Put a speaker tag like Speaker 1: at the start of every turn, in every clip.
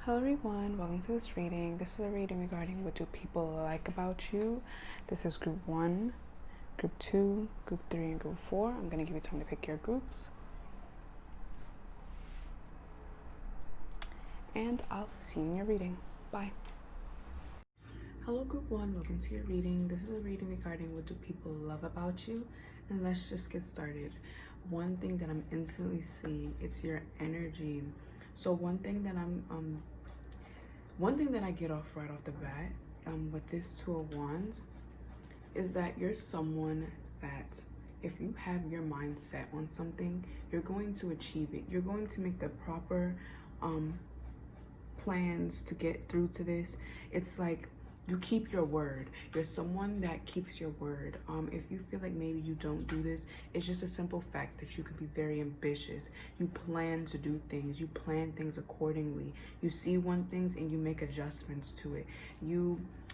Speaker 1: Hello everyone, welcome to this reading. This is a reading regarding what do people like about you. This is group 1, group 2, group 3, and group 4. I'm going to give you time to pick your groups. And I'll see you in your reading. Bye. Hello group 1, welcome to your reading. This is a reading regarding what do people love about you. And let's just get started. One thing that I'm instantly seeing, it's your energy. So one thing that I get off right off the bat with this Two of Wands is that you're someone that if you have your mind set on something, you're going to achieve it. You're going to make the proper plans to get through to this. It's like you keep your word. You're someone that keeps your word. If you feel like maybe you don't do this, it's just a simple fact that you can be very ambitious. You plan to do things. You plan things accordingly. You see one things and you make adjustments to it.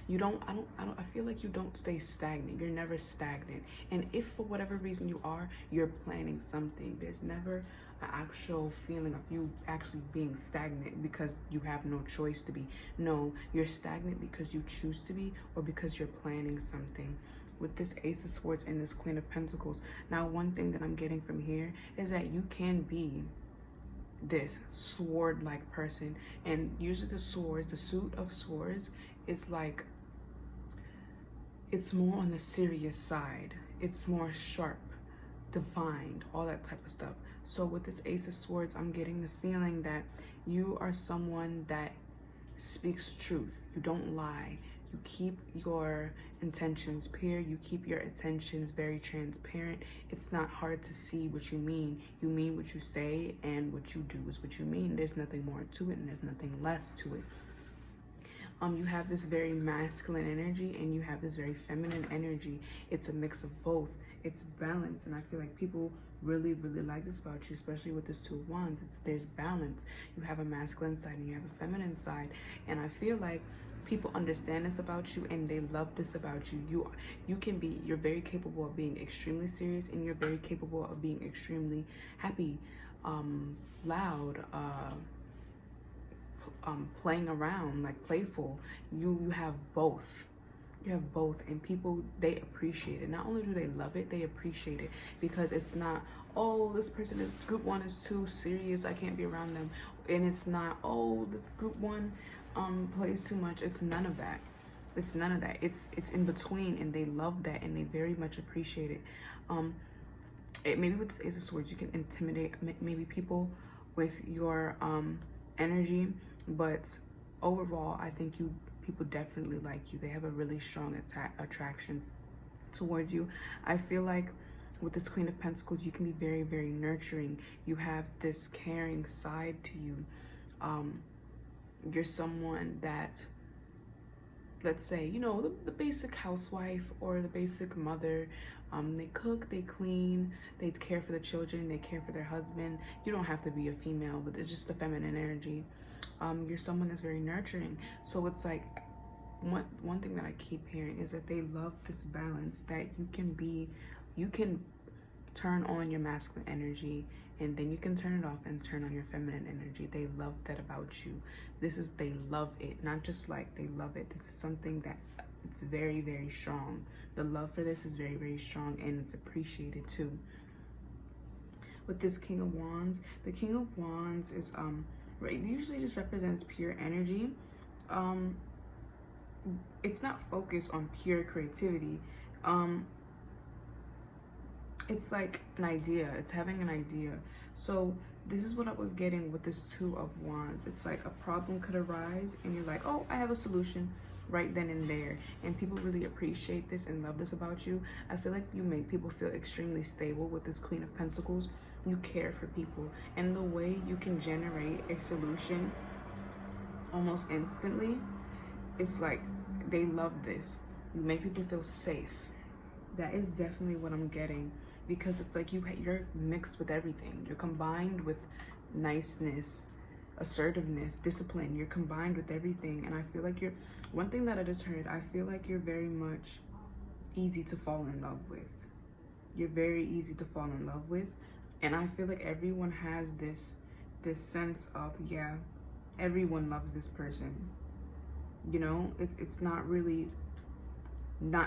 Speaker 1: I feel like you don't stay stagnant. You're never stagnant. And if for whatever reason you are, you're planning something. There's never an actual feeling of you actually being stagnant because you have no choice to be. No, you're stagnant because you choose to be or because you're planning something. With this Ace of Swords and this Queen of Pentacles, now one thing that I'm getting from here is that you can be this sword-like person, and usually the suit of swords, it's like it's more on the serious side. It's more sharp, defined, all that type of stuff. So with this Ace of Swords, I'm getting the feeling that you are someone that speaks truth. You don't lie. You keep your intentions pure. You keep your intentions very transparent. It's not hard to see what you mean. You mean what you say, and what you do is what you mean. There's nothing more to it, and there's nothing less to it. You have this very masculine energy and you have this very feminine energy. It's a mix of both. It's balance, and I feel like people really like this about you, especially with this Two of Wands. There's balance. You have a masculine side and you have a feminine side, and I feel like people understand this about you and they love this about you. You're very capable of being extremely serious, and you're very capable of being extremely happy, loud, playing around, like playful. You have both. You have both, and people, they appreciate it. Not only do they love it, they appreciate it, because it's not, oh, this person is group 1 is too serious, I can't be around them. And it's not, oh, this group 1 plays too much. It's none of that. It's none of that. It's in between, and they love that, and they very much appreciate it. Maybe with this Ace of Swords, you can intimidate maybe people with your energy, but overall, I think people definitely like you. They have a really strong attraction towards you. I feel like with this Queen of Pentacles, you can be very nurturing. You have this caring side to you. You're someone that, let's say, you know, the basic housewife or the basic mother. They cook, they clean, they care for the children, they care for their husband. You don't have to be a female, but it's just the feminine energy. You're someone that's very nurturing. So it's like one thing that I keep hearing is that they love this balance, that you can turn on your masculine energy and then you can turn it off and turn on your feminine energy. They love that about you. They love it, not just like they love it. This is something that it's very strong. The love for this is very strong, and it's appreciated too. With this King of Wands, the King of Wands is right, usually just represents pure energy. It's not focused on pure creativity. It's like an idea. It's having an idea. So this is what I was getting with this Two of Wands. It's like a problem could arise and you're like, oh, I have a solution right then and there. And people really appreciate this and love this about you. I feel like you make people feel extremely stable with this Queen of Pentacles. You care for people, and the way you can generate a solution almost instantly, it's like they love this. You make people feel safe. That is definitely what I'm getting, because it's like you're mixed with everything. You're combined with niceness, assertiveness, discipline. You're combined with everything, and I feel like one thing that I just heard, I feel like you're very much easy to fall in love with. You're very easy to fall in love with, and I feel like everyone has this sense of, yeah, everyone loves this person. You know, it's not really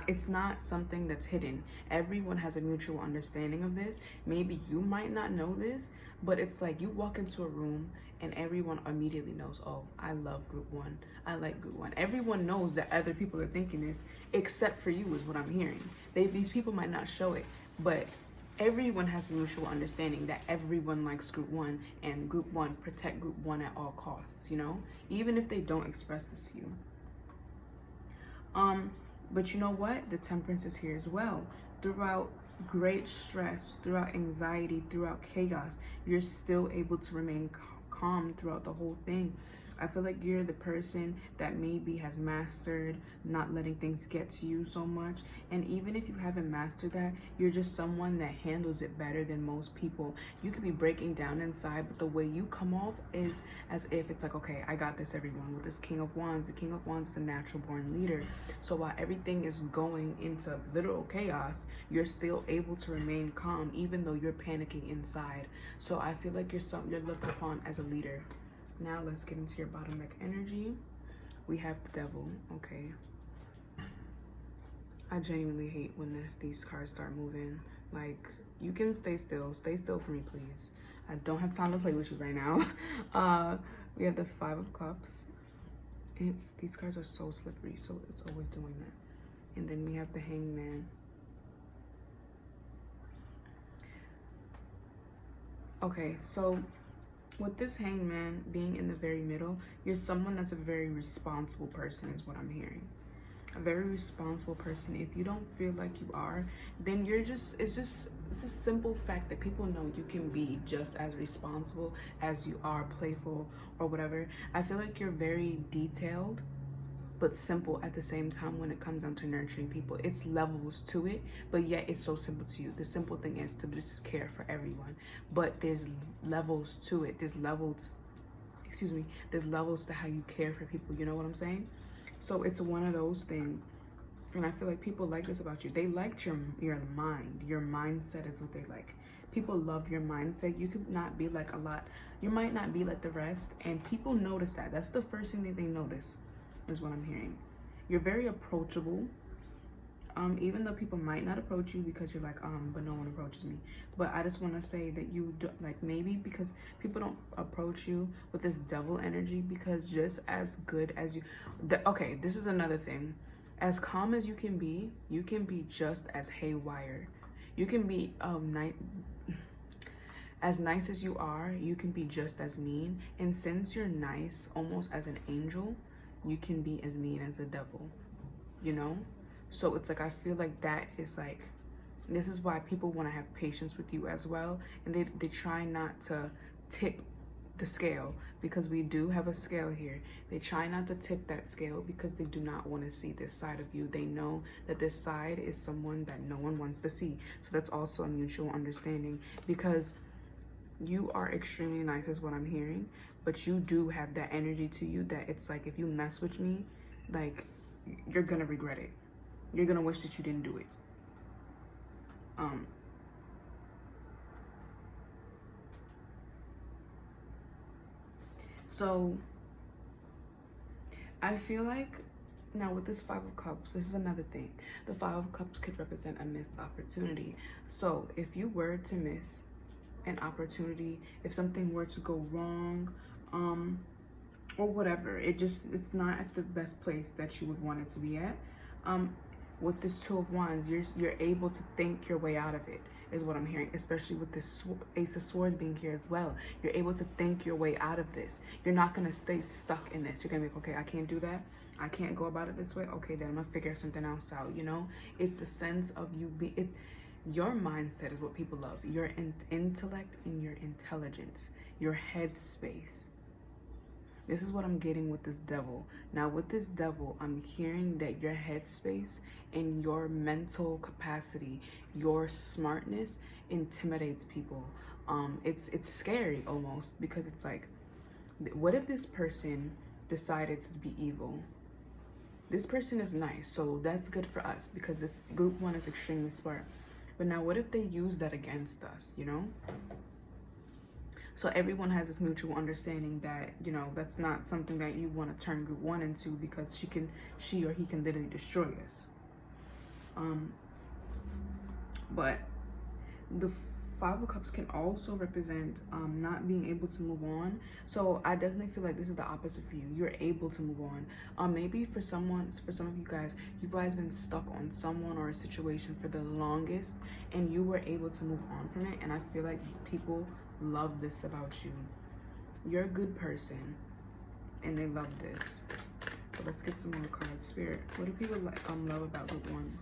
Speaker 1: it's not something that's hidden. Everyone has a mutual understanding of this. Maybe you might not know this, but it's like you walk into a room and everyone immediately knows, oh, I love group one, I like group one. Everyone knows that other people are thinking this, except for you, is what I'm hearing. These people might not show it, but everyone has a mutual understanding that everyone likes group one, and group one protect group one at all costs, you know, even if they don't express this to you. But you know what? The temperance is here as well. Throughout great stress, throughout anxiety, throughout chaos, you're still able to remain calm throughout the whole thing. I feel like you're the person that maybe has mastered not letting things get to you so much. And even if you haven't mastered that, you're just someone that handles it better than most people. You could be breaking down inside, but the way you come off is as if it's like, okay, I got this, everyone. With this King of Wands, the King of Wands is a natural born leader. So while everything is going into literal chaos, you're still able to remain calm, even though you're panicking inside. So I feel like you're looked upon as a leader. Now let's get into your Bottleneck energy. We have the Devil. Okay. I genuinely hate when these cards start moving. Like, you can stay still. Stay still for me, please. I don't have time to play with you right now. We have the Five of Cups. These cards are so slippery, so it's always doing that. And then we have the Hangman. Okay, so with this Hangman being in the very middle, you're someone that's a very responsible person, is what I'm hearing. A very responsible person. If you don't feel like you are, then it's a simple fact that people know you can be just as responsible as you are playful or whatever. I feel like you're very detailed but simple at the same time when it comes down to nurturing people. It's levels to it, but yet it's so simple to you. The simple thing is to just care for everyone, but there's levels to it. There's levels to how you care for people. You know what I'm saying? So it's one of those things, and I feel like people like this about you. They liked your mind. Your mindset is what they like. People love your mindset. You could not be like a lot. You might not be like the rest, and people notice that. That's the first thing that they notice, is what I'm hearing. You're very approachable, even though people might not approach you because you're like, but no one approaches me. But I just want to say that you do, like, maybe because people don't approach you with this Devil energy, because just as good as you, okay, this is another thing. As calm as you can be just as haywire. You can be as nice as you are, you can be just as mean. And since you're nice, almost as an angel, you can be as mean as a devil, you know? So it's like, I feel like that is like, this is why people want to have patience with you as well. And they try not to tip the scale, because we do have a scale here. They try not to tip that scale because they do not want to see this side of you. They know that this side is someone that no one wants to see. So that's also a mutual understanding, because you are extremely nice is what I'm hearing, but you do have that energy to you that it's like, if you mess with me, like, you're gonna regret it. You're gonna wish that you didn't do it. So I feel like now with this Five of Cups, this is another thing. The Five of Cups could represent a missed opportunity. So if you were to miss an opportunity, if something were to go wrong, or whatever, it's not at the best place that you would want it to be at. With this Two of Wands, you're able to think your way out of it, is what I'm hearing, especially with this Ace of Swords being here as well. You're able to think your way out of this. You're not going to stay stuck in this. You're going to be like, okay, I can't do that. I can't go about it this way. Okay, then I'm going to figure something else out, you know? It's the sense of you your mindset is what people love. Your intellect and your intelligence, your head space. This is what I'm getting with this Devil. Now with this Devil, I'm hearing that your headspace and your mental capacity, your smartness intimidates people. It's scary almost, because it's like, what if this person decided to be evil? This person is nice, so that's good for us because this group one is extremely smart. But now what if they use that against us, you know? So everyone has this mutual understanding that, you know, that's not something that you want to turn group one into, because she or he can literally destroy us. But the Five of Cups can also represent not being able to move on. So I definitely feel like this is the opposite for you. You're able to move on. Maybe for some of you guys, you've guys been stuck on someone or a situation for the longest, and you were able to move on from it. And I feel like people love this about you. You're a good person, and they love this. So let's get some more cards. Spirit, what do people love about group one?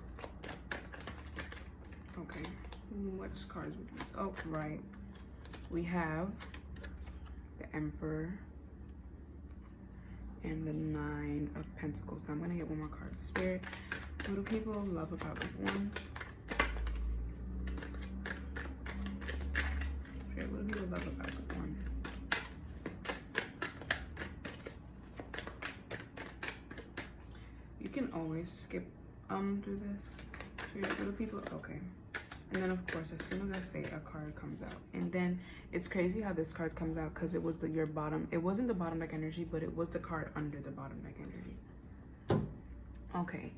Speaker 1: Okay. Which cards with these? Oh, right. We have the Emperor and the Nine of Pentacles. Now I'm gonna get one more card. Spirit, what do people love about group one? Spirit, what do people love about group one? You can always skip through this. Spirit, what do people? Okay. And then, of course, as soon as I say, a card comes out. And then it's crazy how this card comes out, because it was your bottom. It wasn't the bottom deck energy, but it was the card under the bottom deck energy. Okay.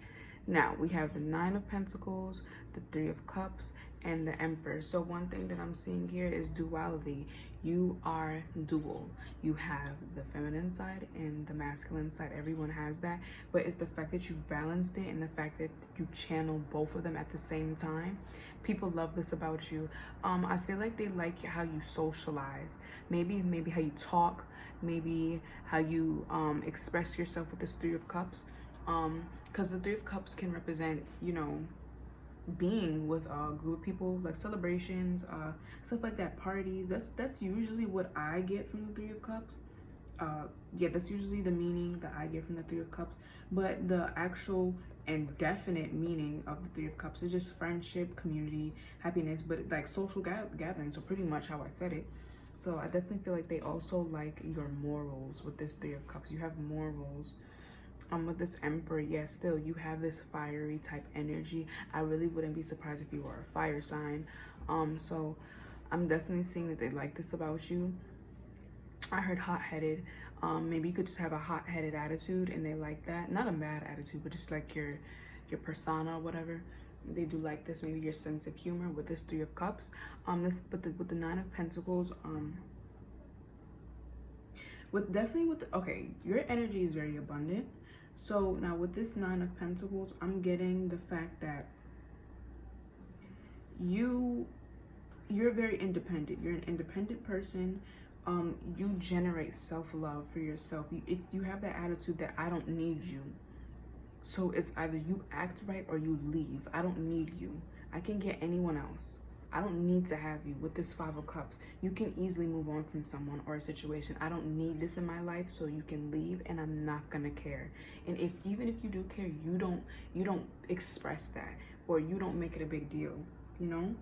Speaker 1: Now, we have the Nine of Pentacles, the Three of Cups, and the Emperor. So one thing that I'm seeing here is duality. You are dual. You have the feminine side and the masculine side. Everyone has that. But it's the fact that you balanced it and the fact that you channel both of them at the same time. People love this about you. I feel like they like how you socialize. Maybe how you talk. Maybe how you express yourself with this Three of Cups. Because the Three of Cups can represent, you know, being with a group of people, like celebrations, stuff like that, parties. That's usually what I get from the Three of Cups. Yeah, that's usually the meaning that I get from the Three of Cups. But the actual and definite meaning of the Three of Cups is just friendship, community, happiness, but like social gatherings. So pretty much how I said it. So I definitely feel like they also like your morals with this Three of Cups. You have morals. With this Emperor, yes, still you have this fiery type energy. I really wouldn't be surprised if you are a fire sign. So I'm definitely seeing that they like this about you. I heard hot-headed. Maybe you could just have a hot-headed attitude and they like that. Not a bad attitude, but just like your persona or whatever. They do like this. Maybe your sense of humor with this Three of Cups. With the Nine of Pentacles, okay, your energy is very abundant. So now with this Nine of Pentacles, I'm getting the fact that you're very independent. You're an independent person. You generate self-love for yourself. You have that attitude that I don't need you. So it's either you act right or you leave. I don't need you. I can get anyone else. I don't need to have you. With this Five of Cups, you can easily move on from someone or a situation. I don't need this in my life, so you can leave and I'm not gonna care. And even if you do care, you don't express that, or you don't make it a big deal, you know?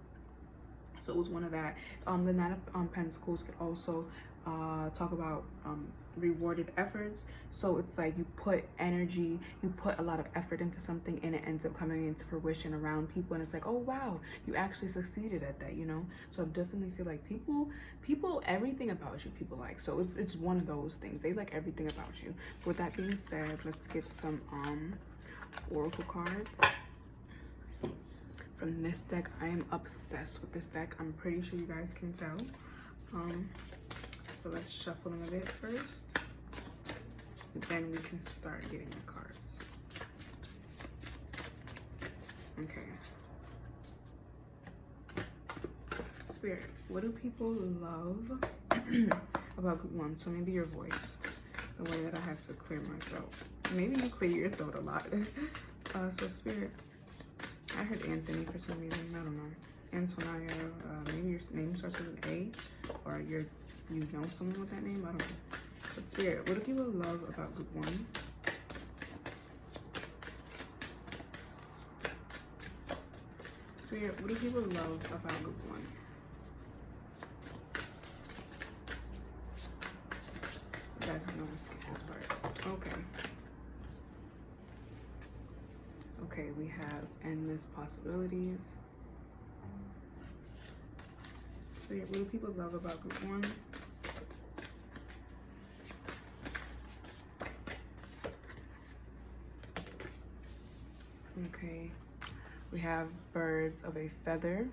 Speaker 1: So it was one of that. The Nine of Pentacles could also talk about rewarded efforts. So it's like you put energy, you put a lot of effort into something, and it ends up coming into fruition around people, and it's like, oh wow, you actually succeeded at that, you know? So I definitely feel like people everything about you people like. So it's one of those things. They like everything about you. With that being said, let's get some oracle cards from this deck. I am obsessed with this deck. I'm pretty sure you guys can tell. So let's shuffle them a bit first. Then we can start getting the cards. Okay. Spirit, what do people love about group one? So maybe your voice, the way that I have to clear my throat. Maybe you clear your throat a lot. So Spirit, I heard Anthony for some reason. I don't know. Antonia, maybe your name starts with an A, or you know someone with that name. I don't know. But Spirit, what do people love about group one? Spirit, what do people love about group one? You guys know to skip this part. Okay. Okay, we have endless possibilities. Spirit, what do people love about group one? Okay, we have birds of a feather.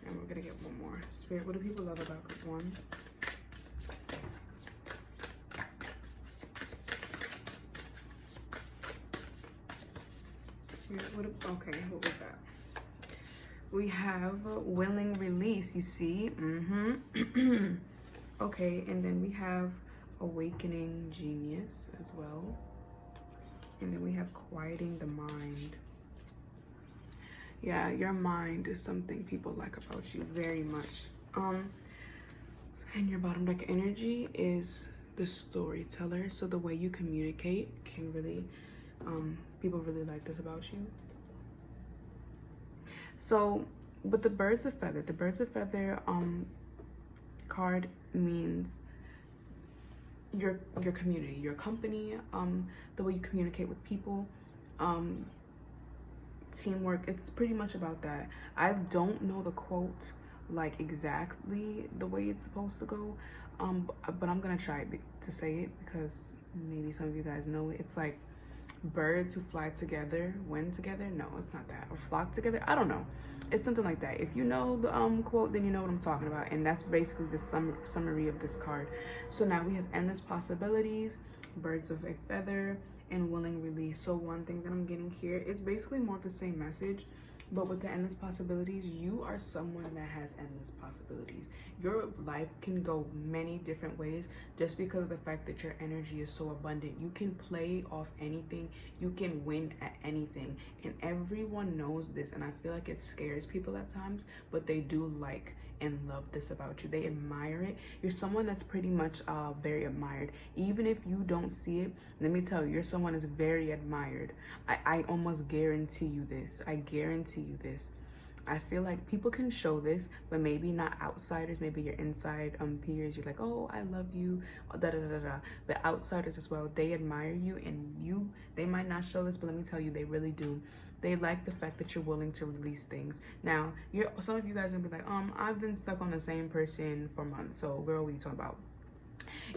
Speaker 1: And we're gonna get one more. Spirit, what do people love about group one? Spirit, okay, what was that? We have willing release, you see? Okay, and then we have awakening genius as well. And then we have quieting the mind. Yeah, your mind is something people like about you very much. And your bottom deck energy is the storyteller. So the way you communicate can really, people really like this about you. So with the birds of feather, card means your community, your company, the way you communicate with people, teamwork. It's pretty much about that. I don't know the quote like exactly the way it's supposed to go, but I'm gonna try to say it because maybe some of you guys know it. It's like birds who fly together win together. No, it's not that. Or flock together. I don't know. It's something like that. If you know the quote, then you know what I'm talking about. And that's basically the summary of this card. So now we have endless possibilities, birds of a feather, and willing release. So one thing that I'm getting here is basically more of the same message, but with the endless possibilities, you are someone that has endless possibilities. Your life can go many different ways just because of the fact that your energy is so abundant. You can play off anything. You can win at anything. And everyone knows this. And I feel like it scares people at times, but they do like and love this about you. They admire it. You're someone that's pretty much very admired. Even if you don't see it, let me tell you, you're someone that's very admired. I almost guarantee you this. I guarantee you this. I feel like people can show this, but maybe not outsiders. Maybe your inside peers, you're like, oh, I love you, da da da da. But outsiders as well, they admire you, and they might not show this, but let me tell you, they really do. They like the fact that you're willing to release things. Now, some of you guys are gonna be like, I've been stuck on the same person for months. So, girl, what are you talking about?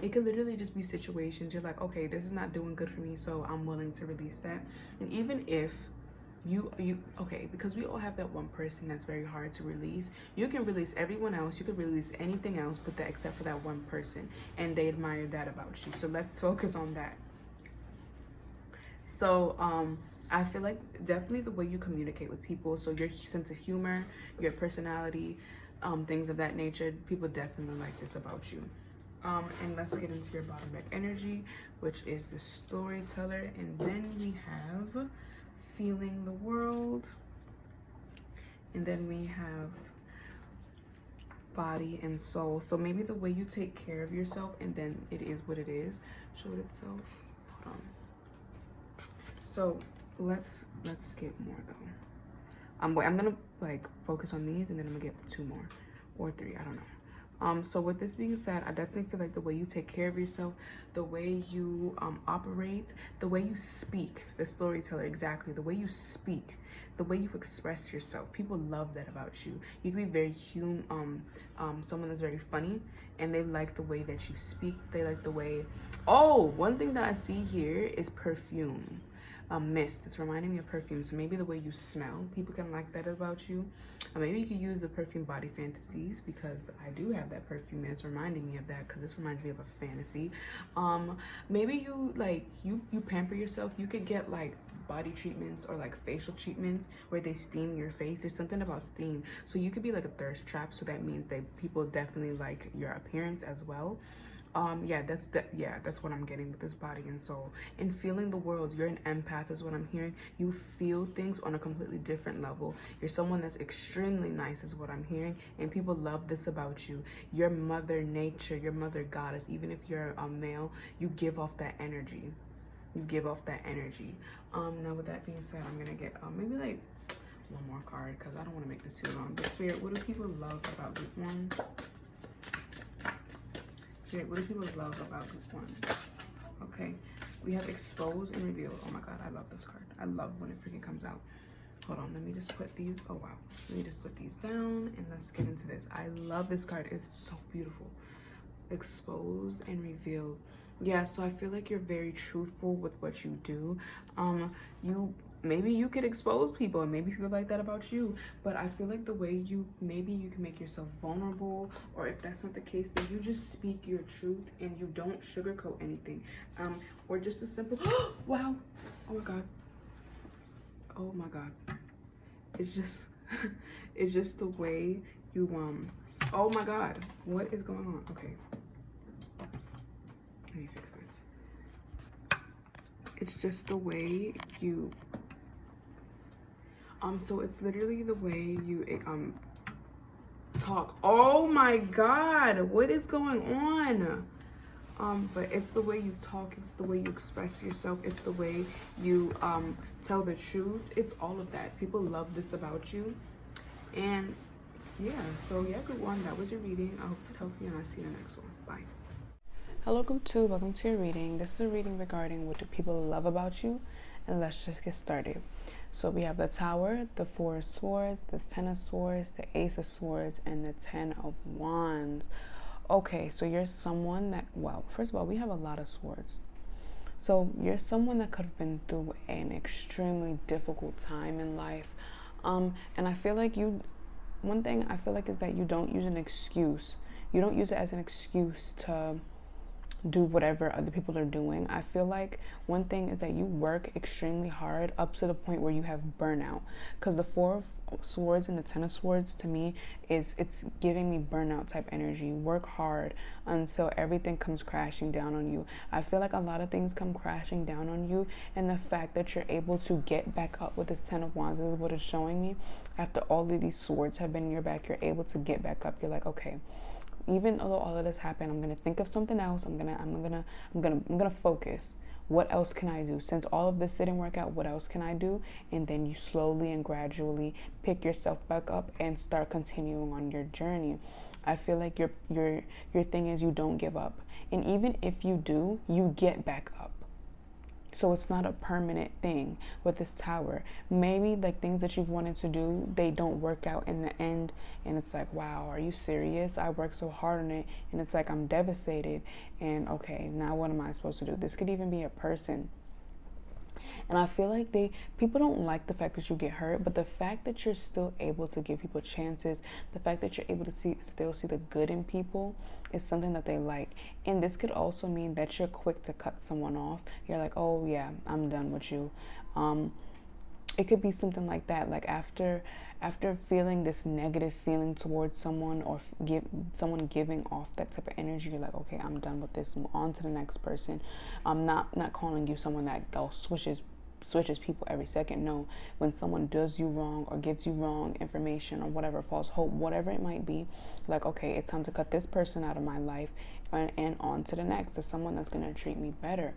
Speaker 1: It could literally just be situations. You're like, okay, this is not doing good for me, so I'm willing to release that. And even if okay, because we all have that one person that's very hard to release. You can release everyone else. You can release anything else, but except for that one person, and they admire that about you. So let's focus on that. So, I feel like definitely the way you communicate with people, so your sense of humor, your personality, things of that nature, people definitely like this about you. And let's get into your bottom deck energy, which is the storyteller. And then we have feeling the world. And then we have body and soul. So maybe the way you take care of yourself, and then it is what it is. Show it itself. Hold on. So let's get more though. I'm gonna like focus on these, and then I'm gonna get 2 more or 3. I don't know. So with this being said, I definitely feel like the way you take care of yourself, the way you operate, the way you speak, the storyteller, exactly, the way you speak, the way you express yourself, people love that about you. You can be very someone that's very funny, and they like the way that you speak. They like the way. Oh, one thing that I see here is perfume. Mist. It's reminding me of perfume. So maybe the way you smell, people can like that about you. Maybe you could use the perfume Body Fantasies, because I do have that perfume and it's reminding me of that, because this reminds me of a fantasy. Maybe you like you pamper yourself. You could get like body treatments or like facial treatments where they steam your face. There's something about steam, so you could be like a thirst trap. So that means that people definitely like your appearance as well. Yeah, that's what I'm getting with this body and soul. And feeling the world, you're an empath is what I'm hearing. You feel things on a completely different level. You're someone that's extremely nice is what I'm hearing, and people love this about you. Your mother nature, your mother goddess, even if you're a male, you give off that energy. You give off that energy. Now with that being said, I'm gonna get maybe like 1 more card, because I don't want to make this too long. But Spirit, what do people love about group 1? What do people love about group 1? Okay, we have expose and reveal. Oh my god, I love this card. I love when it freaking comes out. Hold on, let me just put these. Oh wow, let me just put these down and let's get into this. I love this card. It's so beautiful. Expose and reveal. Yeah, so I feel like you're very truthful with what you do. maybe you could expose people and maybe people like that about you, but I feel like the way maybe you can make yourself vulnerable, or if that's not the case, then you just speak your truth and you don't sugarcoat anything, or just a simple wow, oh my god, it's just it's just the way you oh my god, what is going on? Okay, let me fix this. It's just the way you so it's literally the way you talk. Oh my god, what is going on? But it's the way you talk, it's the way you express yourself, it's the way you tell the truth. It's all of that. People love this about you. And yeah, so yeah, good one. That was your reading. I hope it helped you, and I'll see you in the next one. Bye. Hello, group 2. Welcome to your reading. This is a reading regarding what do people love about you, and let's just get started. So we have the Tower, the 4 of Swords, the 10 of Swords, the Ace of Swords, and the 10 of Wands. Okay, so you're someone that, well, first of all, we have a lot of swords. So you're someone that could have been through an extremely difficult time in life. And I feel like one thing I feel like is that you don't use an excuse. You don't use it as an excuse to do whatever other people are doing. I feel like one thing is that you work extremely hard up to the point where you have burnout, because the 4 of Swords and the 10 of Swords to me it's giving me burnout type energy. Work hard until everything comes crashing down on you. I feel like a lot of things come crashing down on you, and the fact that you're able to get back up with this 10 of Wands is what it's showing me. After all of these swords have been in your back, you're able to get back up. You're like, okay, even though all of this happened, I'm gonna think of something else. I'm gonna focus. What else can I do? Since all of this didn't work out, what else can I do? And then you slowly and gradually pick yourself back up and start continuing on your journey. I feel like your thing is you don't give up, and even if you do, you get back up. So it's not a permanent thing with this Tower. Maybe like things that you've wanted to do, they don't work out in the end. And it's like, wow, are you serious? I worked so hard on it. And it's like, I'm devastated. And okay, now what am I supposed to do? This could even be a person. And I feel like people don't like the fact that you get hurt, but the fact that you're still able to give people chances, the fact that you're able to still see the good in people is something that they like. And this could also mean that you're quick to cut someone off. You're like, oh yeah, I'm done with you. It could be something like that, like after feeling this negative feeling towards someone, or someone giving off that type of energy, you're like, okay, I'm done with this, move on to the next person. I'm not calling you someone that switches people every second. No, when someone does you wrong or gives you wrong information or whatever, false hope, whatever it might be, like, okay, it's time to cut this person out of my life and on to the next, to someone that's going to treat me better.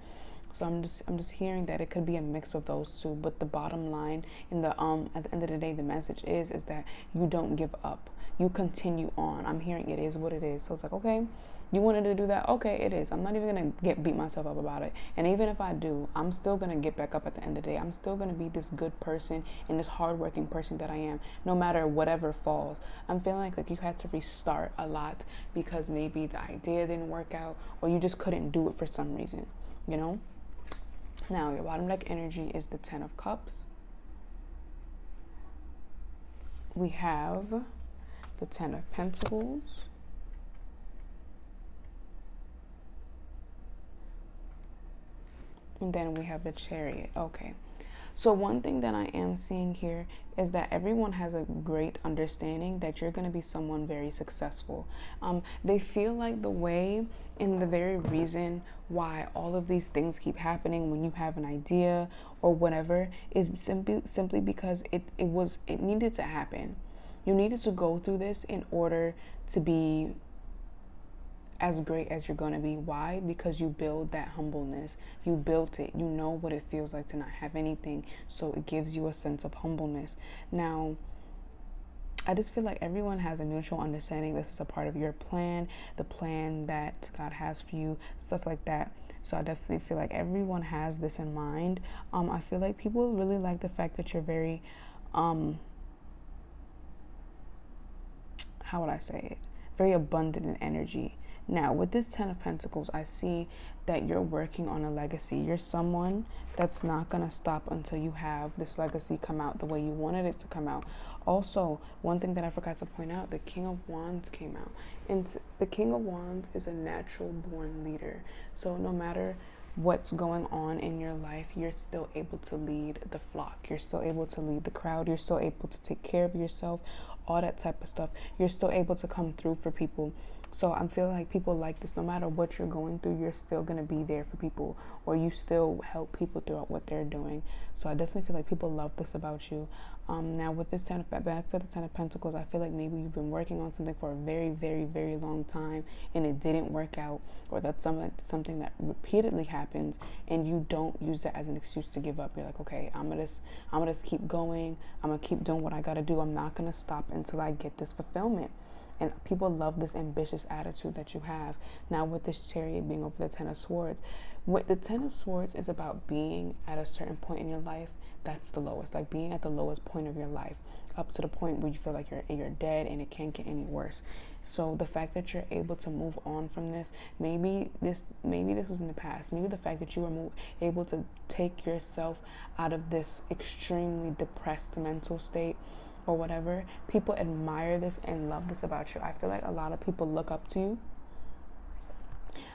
Speaker 1: So I'm just hearing that it could be a mix of those two, but the bottom line in the at the end of the day, the message is that you don't give up. You continue on. I'm hearing it is what it is. So it's like, okay, you wanted to do that? Okay, it is. I'm not even going to beat myself up about it. And even if I do, I'm still going to get back up at the end of the day. I'm still going to be this good person and this hardworking person that I am, no matter whatever falls. I'm feeling like you had to restart a lot because maybe the idea didn't work out, or you just couldn't do it for some reason, you know? Now, your bottom deck energy is the 10 of Cups. We have the 10 of Pentacles. And then we have the Chariot. Okay. So one thing that I am seeing here is that everyone has a great understanding that you're going to be someone very successful. They feel like the way and the very reason why all of these things keep happening when you have an idea or whatever is simply because it needed to happen. You needed to go through this in order to be as great as you're going to be. Why? Because you build that humbleness. You built it. You know what it feels like to not have anything. So it gives you a sense of humbleness. Now, I just feel like everyone has a mutual understanding. This is a part of your plan, the plan that God has for you, stuff like that. So I definitely feel like everyone has this in mind. I feel like people really like the fact that you're very, how would I say it? Very abundant in energy. Now, with this Ten of Pentacles, I see that you're working on a legacy. You're someone that's not going to stop until you have this legacy come out the way you wanted it to come out. Also, one thing that I forgot to point out, the King of Wands came out. And the King of Wands is a natural born leader. So no matter what's going on in your life, you're still able to lead the flock. You're still able to lead the crowd. You're still able to take care of yourself, all that type of stuff. You're still able to come through for people. So I'm feeling like people like this. No matter what you're going through, you're still going to be there for people, or you still help people throughout what they're doing. So I definitely feel like people love this about you. Now with this back to the Ten of Pentacles, I feel like maybe you've been working on something for a very, very, very long time and it didn't work out, or that's something that repeatedly happens and you don't use that as an excuse to give up. You're like, okay, I'm gonna just keep going. I'm gonna keep doing what I gotta do. I'm not gonna stop until I get this fulfillment. And people love this ambitious attitude that you have. Now with this Chariot being over the Ten of Swords, what the Ten of Swords is about being at a certain point in your life, that's the lowest. Like being at the lowest point of your life, up to the point where you feel like you're dead and it can't get any worse. So the fact that you're able to move on from this, maybe this was in the past. Maybe the fact that you were able to take yourself out of this extremely depressed mental state, or whatever, people admire this and love this about you. I feel like a lot of people look up to you.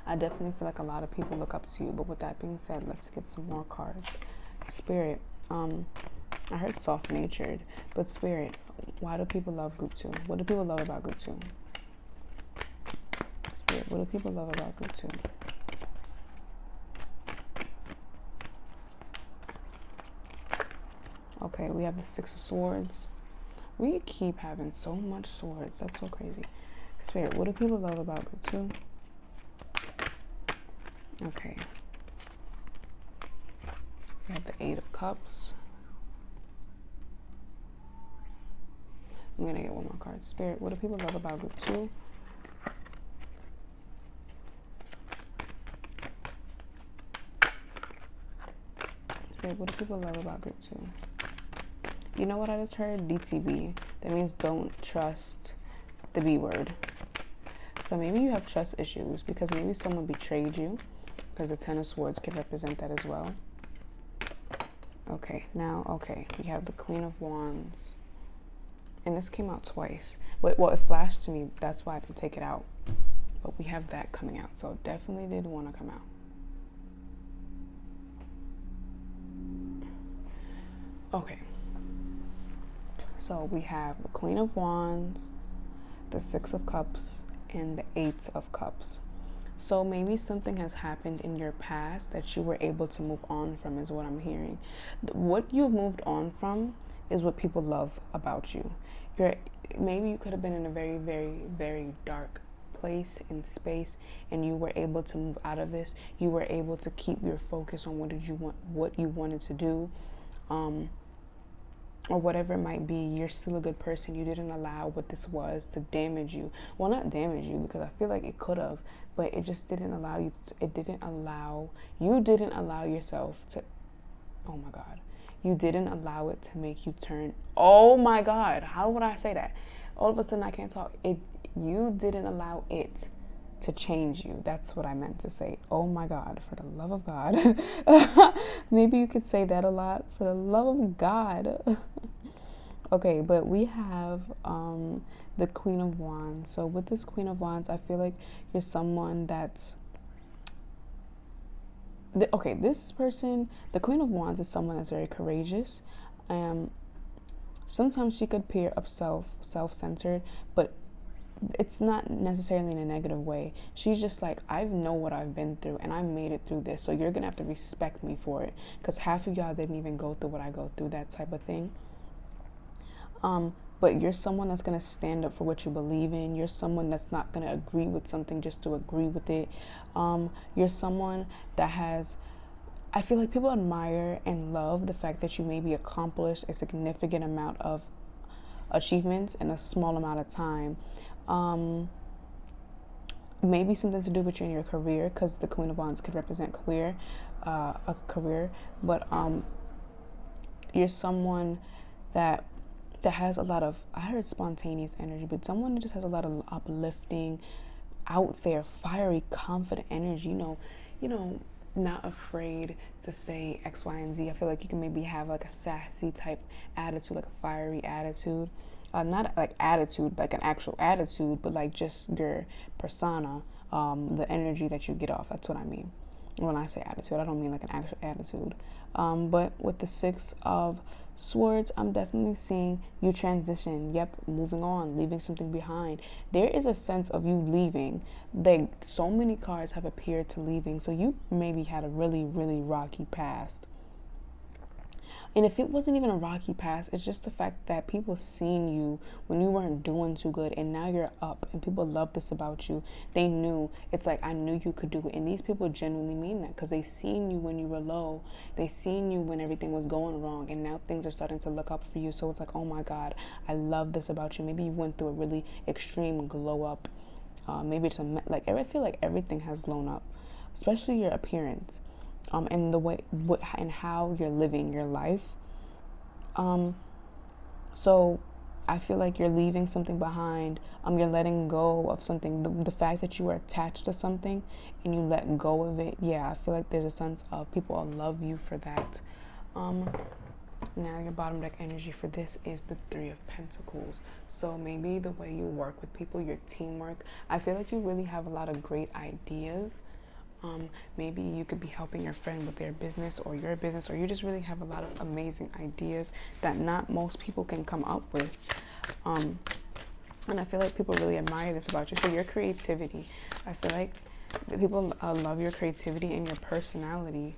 Speaker 1: I definitely feel like a lot of people look up to you. But with that being said, let's get some more cards. Spirit, I heard soft-natured, but Spirit, why do people love group 2? What do people love about group 2? Spirit, what do people love about group 2? Okay, we have the Six of Swords. We keep having so much swords. That's so crazy. Spirit, what do people love about group 2? Okay. We have the Eight of Cups. I'm going to get one more card. Spirit, what do people love about group 2? Spirit, what do people love about group 2? You know what I just heard? DTB. That means don't trust the B word. So maybe you have trust issues because maybe someone betrayed you, because the Ten of Swords can represent that as well. Okay, we have the Queen of Wands. And this came out twice. Well, it flashed to me. That's why I didn't take it out. But we have that coming out. So it definitely did want to come out. Okay. So we have the Queen of Wands, the Six of Cups, and the Eight of Cups. So maybe something has happened in your past that you were able to move on from is what I'm hearing. What you've moved on from is what people love about you. Maybe you could have been in a very, very, very dark place and space, and you were able to move out of this. You were able to keep your focus on what you wanted to do. Or whatever it might be. You're still a good person. You didn't allow what this was to damage you. Well, not damage you, because I feel like it could have, but it just didn't allow you to, you didn't allow yourself to, oh my God, you didn't allow it to make you turn, oh my God, how would I say that? All of a sudden I can't talk. You didn't allow it to change you. That's what I meant to say. Oh my God, for the love of God. Maybe you could say that a lot. For the love of God. Okay, but we have the Queen of Wands. So with this Queen of Wands, I feel like you're someone that's this person, the Queen of Wands is someone that's very courageous. Sometimes she could appear self-centered, but it's not necessarily in a negative way. She's just like, I know what I've been through and I made it through this, so you're gonna have to respect me for it, because half of y'all didn't even go through what I go through, that type of thing. But you're someone that's gonna stand up for what you believe in. You're someone that's not gonna agree with something just to agree with it. You're someone that has, I feel like people admire and love the fact that you maybe accomplished a significant amount of achievements in a small amount of time. Maybe something to do with you in your career, because the Queen of Wands could represent a career, but you're someone that has a lot of, I heard spontaneous energy, but someone that just has a lot of uplifting out there, fiery, confident energy, not afraid to say X, Y, and Z. I feel like you can maybe have like a sassy type attitude, like a fiery attitude. Not like attitude, like an actual attitude, but like just your persona, the energy that you get off. That's what I mean. When I say attitude, I don't mean like an actual attitude. But with the Six of Swords, I'm definitely seeing you transition. Yep, moving on, leaving something behind. There is a sense of you leaving. Like, so many cards have appeared to leaving. So you maybe had a really, really rocky past. And if it wasn't even a rocky past, it's just the fact that people seen you when you weren't doing too good, and now you're up, and people love this about you. They knew. It's like, I knew you could do it. And these people genuinely mean that, because they seen you when you were low. They seen you when everything was going wrong, and now things are starting to look up for you. So it's like, oh my God, I love this about you. Maybe you went through a really extreme glow up. Maybe it's like, I feel like everything has blown up, especially your appearance. And the way and how you're living your life. So I feel like you're leaving something behind. You're letting go of something. The fact that you were attached to something and you let go of it. Yeah, I feel like there's a sense of people love you for that. Now your bottom deck energy for this is the Three of Pentacles. So maybe the way you work with people, your teamwork. I feel like you really have a lot of great ideas. Maybe you could be helping your friend with their business or your business, or you just really have a lot of amazing ideas that not most people can come up with. And I feel like people really admire this about you. So your creativity, I feel like people love your creativity and your personality.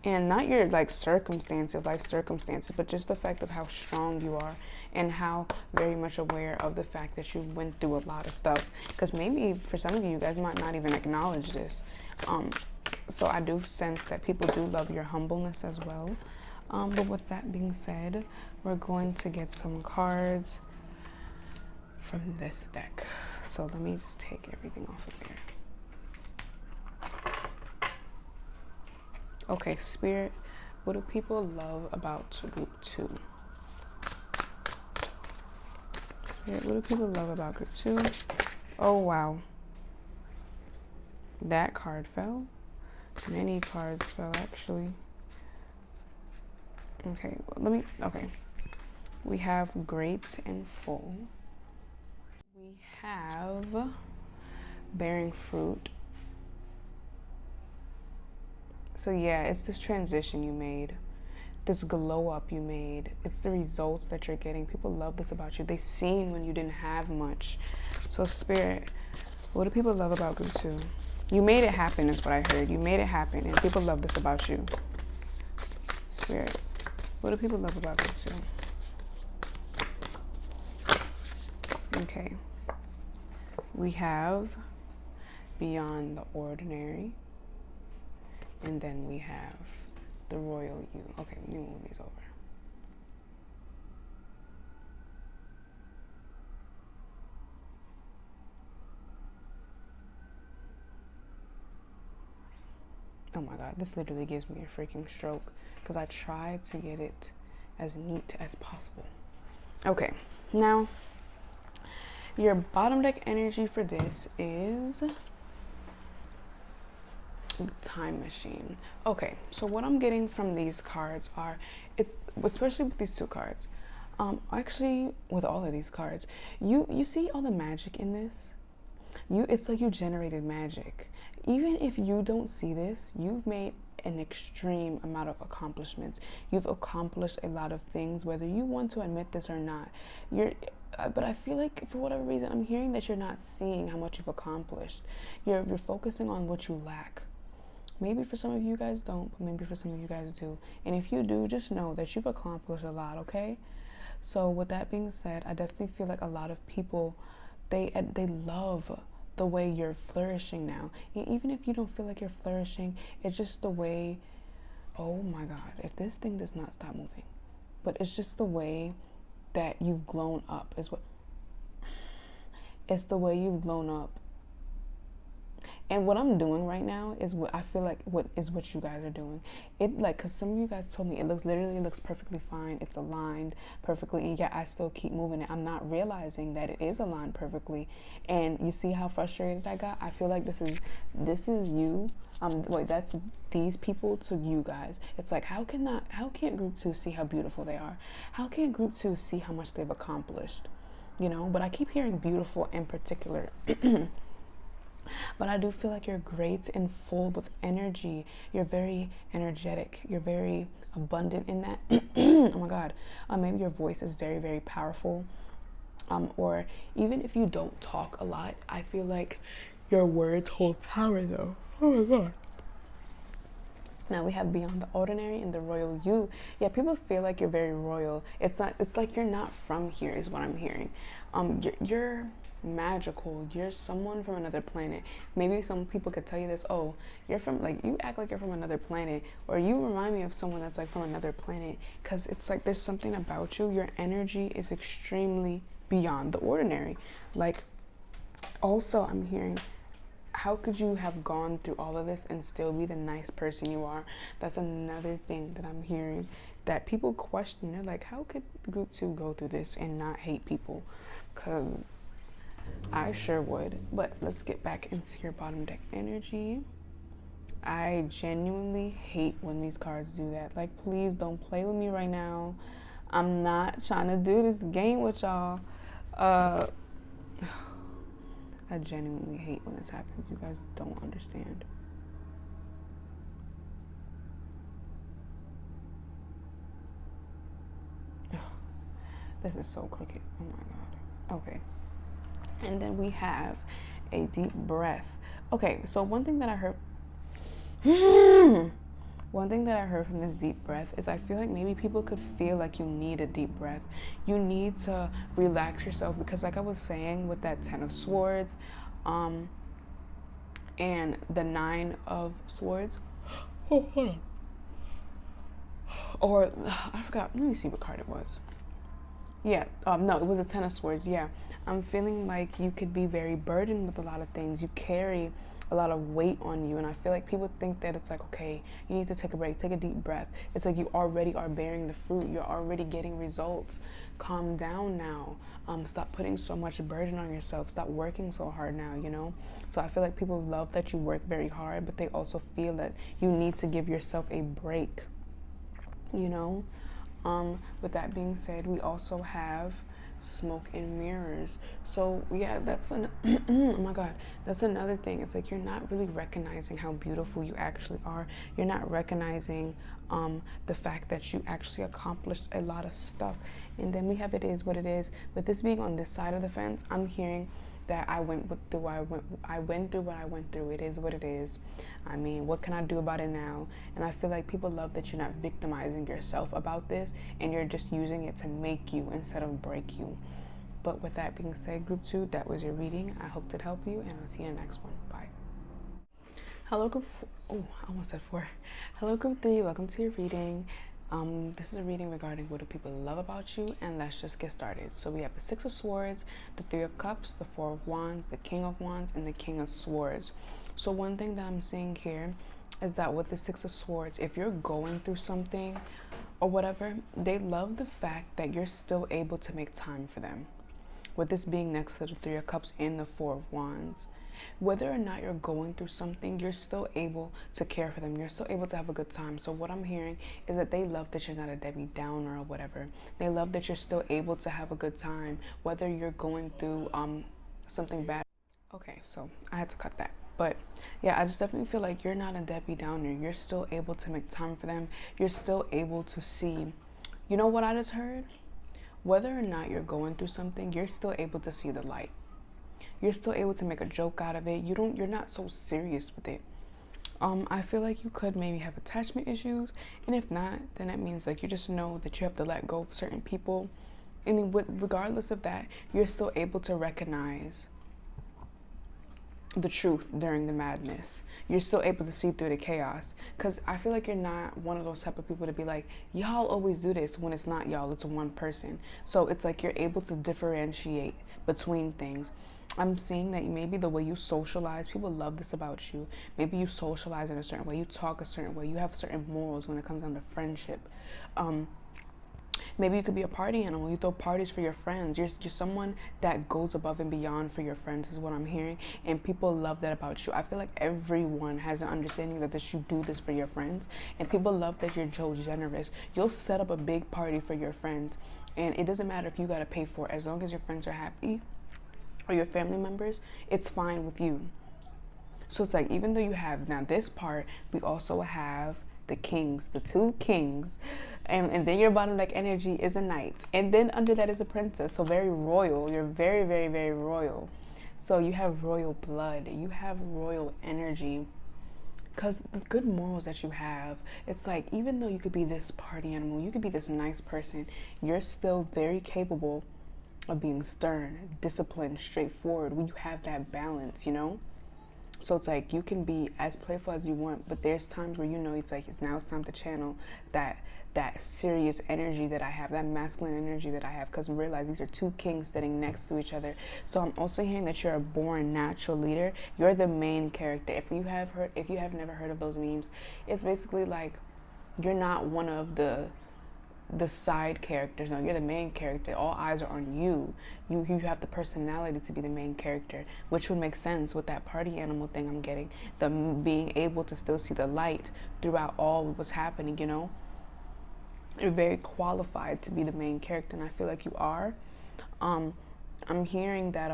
Speaker 1: And not your life circumstances, but just the fact of how strong you are and how very much aware of the fact that you went through a lot of stuff. Because maybe for some of you guys might not even acknowledge this. So I do sense that people do love your humbleness as well. But with that being said, we're going to get some cards from this deck. So let me just take everything off of there. Okay, Spirit, what do people love about group 2? Spirit, what do people love about group 2? Oh, wow. That card fell. Many cards fell, actually. Okay, okay. We have great and full. We have bearing fruit. So yeah, it's this transition you made, this glow up you made. It's the results that you're getting. People love this about you. They seen when you didn't have much. So Spirit, what do people love about group 2? You made it happen is what I heard. You made it happen, and people love this about you. Spirit, what do people love about group 2? Okay. We have beyond the ordinary. And then we have the royal you. Okay, let me move these over. Oh my God, this literally gives me a freaking stroke because I tried to get it as neat as possible. Okay, now your bottom deck energy for this is the Time Machine. Okay, so what I'm getting from these cards are, it's especially with these two cards, actually with all of these cards, you see all the magic in this. It's like you generated magic. Even if you don't see this, you've made an extreme amount of accomplishments. You've accomplished a lot of things, whether you want to admit this or not. But I feel like for whatever reason, I'm hearing that you're not seeing how much you've accomplished. You're focusing on what you lack. Maybe for some of you guys don't, but maybe for some of you guys do. And if you do, just know that you've accomplished a lot, okay? So with that being said, I definitely feel like a lot of people, they love the way you're flourishing now. And even if you don't feel like you're flourishing, it's just the way, oh my God, if this thing does not stop moving. But it's just the way that you've grown up it's the way you've grown up. And what I'm doing right now is what I feel like what you guys are doing. It like, cause some of you guys told me it looks perfectly fine. It's aligned perfectly, and yet I still keep moving it. I'm not realizing that it is aligned perfectly. And you see how frustrated I got? I feel like this is you. Wait, that's these people to you guys. It's like, how can't group 2 see how beautiful they are? How can group 2 see how much they've accomplished? You know, but I keep hearing beautiful in particular. But I do feel like you're great and full with energy. You're very energetic. You're very abundant in that. Oh my God. Maybe your voice is very, very powerful. Or even if you don't talk a lot, I feel like your words hold power though. Oh my God. Now we have beyond the ordinary and the royal you. Yeah, people feel like you're very royal. It's like you're not from here is what I'm hearing. You're magical. You're someone from another planet. Maybe some people could tell you this, oh, you're from, like, you act like you're from another planet, or you remind me of someone that's like from another planet, because it's like there's something about you. Your energy is extremely beyond the ordinary. Like, also I'm hearing, how could you have gone through all of this and still be the nice person you are? That's another thing that I'm hearing that people question. They're like, how could group 2 go through this and not hate people? Because I sure would. But let's get back into your bottom deck energy. I genuinely hate when these cards do that. Like, please don't play with me right now. I'm not trying to do this game with y'all. I genuinely hate when this happens. You guys don't understand. This is so crooked. Oh my God. Okay. And then we have a deep breath. Okay, so one thing that I heard from this deep breath is I feel like maybe people could feel like you need a deep breath. You need to relax yourself, because like I was saying with that 10 of Swords and the 9 of Swords. Oh, hold on. Or I forgot. Let me see what card it was. Yeah, no, it was a 10 of Swords. Yeah, I'm feeling like you could be very burdened with a lot of things. You carry a lot of weight on you, and I feel like people think that it's like, okay, you need to take a break, take a deep breath. It's like you already are bearing the fruit. You're already getting results. Calm down now. Stop putting so much burden on yourself. Stop working so hard now, you know? So I feel like people love that you work very hard, but they also feel that you need to give yourself a break, you know? With that being said, we also have smoke and mirrors. So yeah, that's oh my God, that's another thing. It's like you're not really recognizing how beautiful you actually are. You're not recognizing the fact that you actually accomplished a lot of stuff. And then we have it is what it is. With this being on this side of the fence, I'm hearing that I went through what I went through. It is what it is. I mean, what can I do about it now? And I feel like people love that you're not victimizing yourself about this, and you're just using it to make you instead of break you. But with that being said, group 2, that was your reading. I hope it helped you, and I'll see you in the next one. Bye. Hello group 4. Oh, I almost said 4. Hello group 3, welcome to your reading. This is a reading regarding what do people love about you, and let's just get started. So we have the 6 of Swords, the 3 of Cups, the 4 of Wands, the King of Wands, and the King of Swords. So one thing that I'm seeing here is that with the 6 of Swords, if you're going through something or whatever, they love the fact that you're still able to make time for them. With this being next to the 3 of Cups and the 4 of Wands. Whether or not you're going through something, you're still able to care for them. You're still able to have a good time. So what I'm hearing is that they love that you're not a Debbie Downer or whatever. They love that you're still able to have a good time, whether you're going through something bad. Okay, so I had to cut that. But yeah, I just definitely feel like you're not a Debbie Downer. You're still able to make time for them. You're still able to see, you know what I just heard? Whether or not you're going through something, you're still able to see the light. You're still able to make a joke out of it. You're not so serious with it. I feel like you could maybe have attachment issues, and if not, then that means like you just know that you have to let go of certain people. And regardless of that, you're still able to recognize the truth during the madness. You're still able to see through the chaos. Because I feel like you're not one of those type of people to be like, y'all always do this, when it's not y'all, it's one person. So it's like you're able to differentiate between things. I'm seeing that maybe the way you socialize, people love this about you. Maybe you socialize in a certain way, you talk a certain way, you have certain morals when it comes down to friendship. Maybe you could be a party animal. You throw parties for your friends. You're someone that goes above and beyond for your friends, is what I'm hearing. And people love that about you. I feel like everyone has an understanding that you do this for your friends. And people love that you're so generous. You'll set up a big party for your friends. And it doesn't matter if you got to pay for it. As long as your friends are happy or your family members, it's fine with you. So it's like, even though you have now this part, we also have the kings, the two kings, and then your bottom deck energy is a knight, and then under that is a princess. So very royal. You're very, very, very royal. So you have royal blood, you have royal energy, because the good morals that you have, it's like, even though you could be this party animal, you could be this nice person, you're still very capable of being stern, disciplined, straightforward. When you have that balance, you know. So it's like, you can be as playful as you want, but there's times where, you know, it's like, it's time to channel that serious energy that I have, that masculine energy that I have, because realize these are two kings sitting next to each other. So I'm also hearing that you're a born natural leader. You're the main character. If you have never heard of those memes, it's basically like, you're not one of the side characters. No, you're the main character. All eyes are on you. You have the personality to be the main character, which would make sense with that party animal thing I'm getting. The being able to still see the light throughout all what's happening, you know. You're very qualified to be the main character, and I feel like you are. I'm hearing that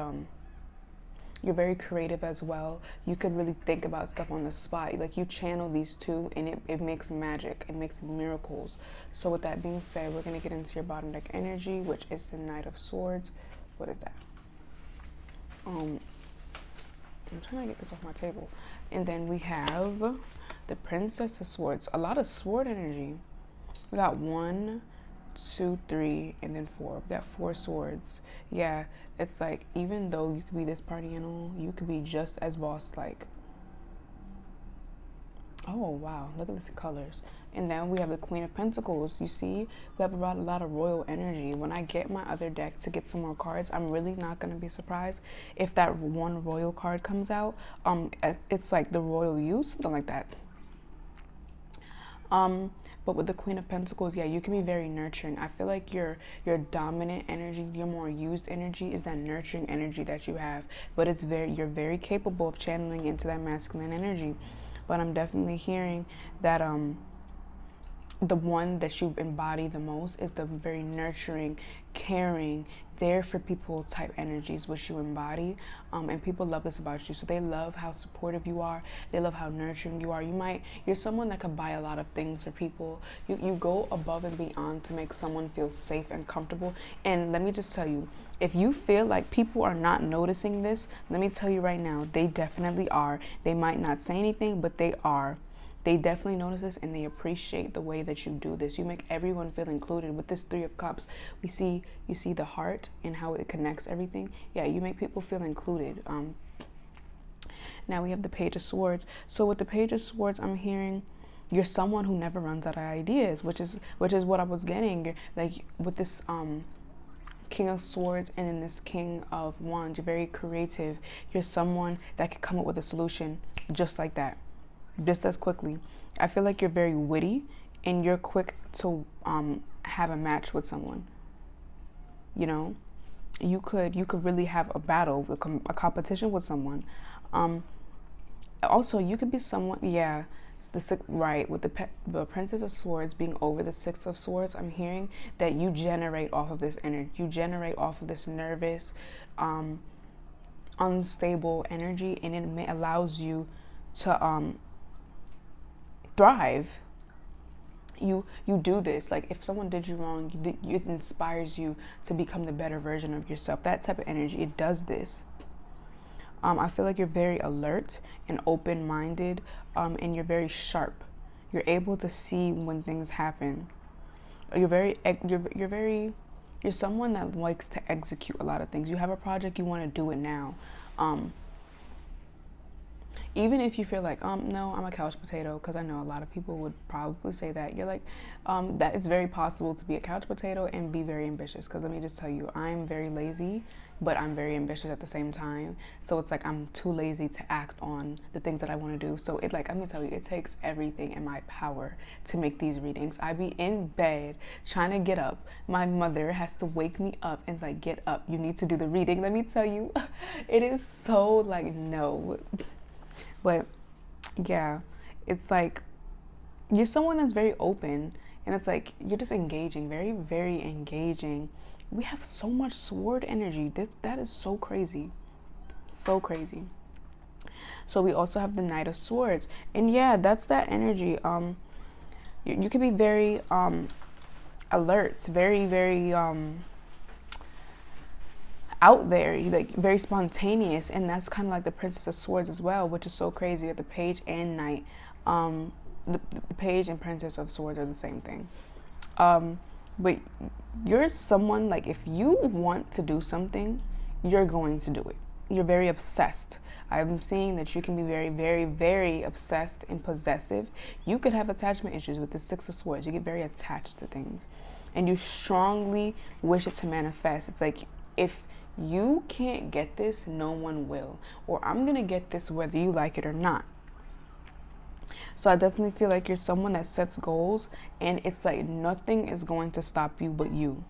Speaker 1: you're very creative as well. You could really think about stuff on the spot. Like, you channel these two, and it makes magic. It makes miracles. So with that being said, we're going to get into your bottom deck energy, which is the Knight of Swords. What is that? I'm trying to get this off my table. And then we have the Princess of Swords. A lot of sword energy. We got 1, 2, 3, and then 4. We got 4 swords. Yeah, it's like, even though you could be this party animal, you could be just as boss-like. Oh, wow. Look at these colors. And then we have the Queen of Pentacles. You see, we have a lot of royal energy. When I get my other deck to get some more cards, I'm really not going to be surprised if that one royal card comes out. It's like the royal youth, something like that. But with the Queen of Pentacles, yeah, you can be very nurturing. I feel like your dominant energy, your more used energy, is that nurturing energy that you have. But you're very capable of channeling into that masculine energy. But I'm definitely hearing that the one that you embody the most is the very nurturing, caring, there for people type energies, which you embody. And people love this about you. So they love how supportive you are. They love how nurturing you are. You're someone that could buy a lot of things for people. You go above and beyond to make someone feel safe and comfortable. And let me just tell you, if you feel like people are not noticing this, let me tell you right now, they definitely are. They might not say anything, but they are. They definitely notice this, and they appreciate the way that you do this. You make everyone feel included. With this 3 of Cups, you see the heart and how it connects everything. Yeah, you make people feel included. Now we have the Page of Swords. So with the Page of Swords, I'm hearing you're someone who never runs out of ideas, which is what I was getting. Like, with this King of Swords and then this King of Wands, you're very creative. You're someone that can come up with a solution just like that, just as quickly. I feel like you're very witty, and you're quick to have a match with someone. You know, you could really have a battle, a competition with someone. Also, you could be someone. Yeah, right, with the Princess of Swords being over the 6 of Swords, I'm hearing that you generate off of this energy. You generate off of this nervous, unstable energy, and it allows you to thrive. You do this. Like, if someone did you wrong, it inspires you to become the better version of yourself. That type of energy, it does this. I feel like you're very alert and open-minded, and you're very sharp. You're able to see when things happen. You're someone that likes to execute a lot of things. You have a project, you want to do it now. Even if you feel like, no, I'm a couch potato, because I know a lot of people would probably say that. You're like, that it's very possible to be a couch potato and be very ambitious. Because let me just tell you, I'm very lazy, but I'm very ambitious at the same time. So it's like I'm too lazy to act on the things that I want to do. So it, like, I'm gonna tell you, it takes everything in my power to make these readings. I be in bed trying to get up. My mother has to wake me up and like, get up. You need to do the reading. Let me tell you, it is so like, no. But yeah, it's like you're someone that's very open, and it's like you're just engaging, very, very engaging. We have so much sword energy. That is so crazy. So crazy. So we also have the Knight of Swords. And yeah, that's that energy. You can be very alert, very, very out there, like very spontaneous, and that's kind of like the Princess of Swords as well, which is so crazy that the Page and Knight, the Page and Princess of Swords are the same thing. But you're someone, like, if you want to do something, you're going to do it. You're very obsessed. I'm seeing that you can be very, very, very obsessed and possessive. You could have attachment issues with the Six of Swords. You get very attached to things, and you strongly wish it to manifest. It's like, if you can't get this, no one will. Or I'm gonna get this whether you like it or not. So I definitely feel like you're someone that sets goals, and it's like nothing is going to stop you but you.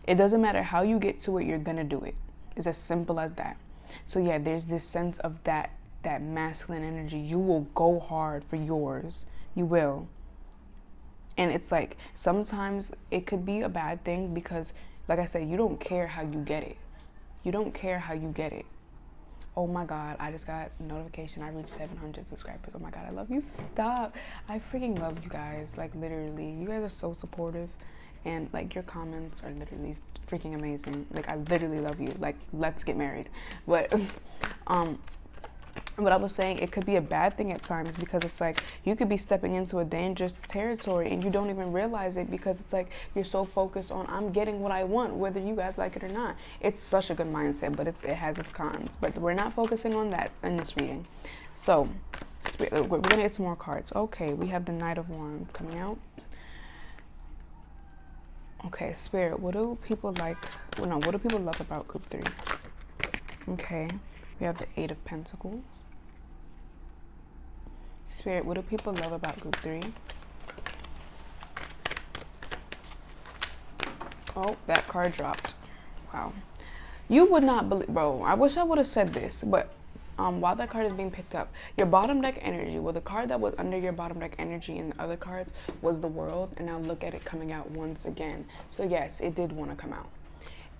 Speaker 1: It doesn't matter how you get to it, you're gonna do it. It's as simple as that. So yeah, there's this sense of that masculine energy. You will go hard for yours. You will. And it's like sometimes it could be a bad thing because, like I said, you don't care how you get it. You don't care how you get it. Oh my God, I just got a notification. I reached 700 subscribers. Oh my God, I love you. Stop. I freaking love you guys. Like, literally, you guys are so supportive. And like, your comments are literally freaking amazing. Like, I literally love you. Like, let's get married. But what I was saying, it could be a bad thing at times, because it's like you could be stepping into a dangerous territory and you don't even realize it, because it's like you're so focused on, I'm getting what I want, whether you guys like it or not. It's such a good mindset, but it has its cons. But we're not focusing on that in this reading. So we're gonna get some more cards. Okay, we have the Knight of Wands coming out. Okay, Spirit, what do people like? Well, no, what do people love about group 3? Okay, we have the Eight of Pentacles. Spirit, what do people love about group 3? Oh, that card dropped. Wow. You would not believe, bro, I wish I would have said this, but while that card is being picked up, your bottom deck energy, well, the card that was under your bottom deck energy in the other cards was the World, and now look at it coming out once again. So yes, it did want to come out.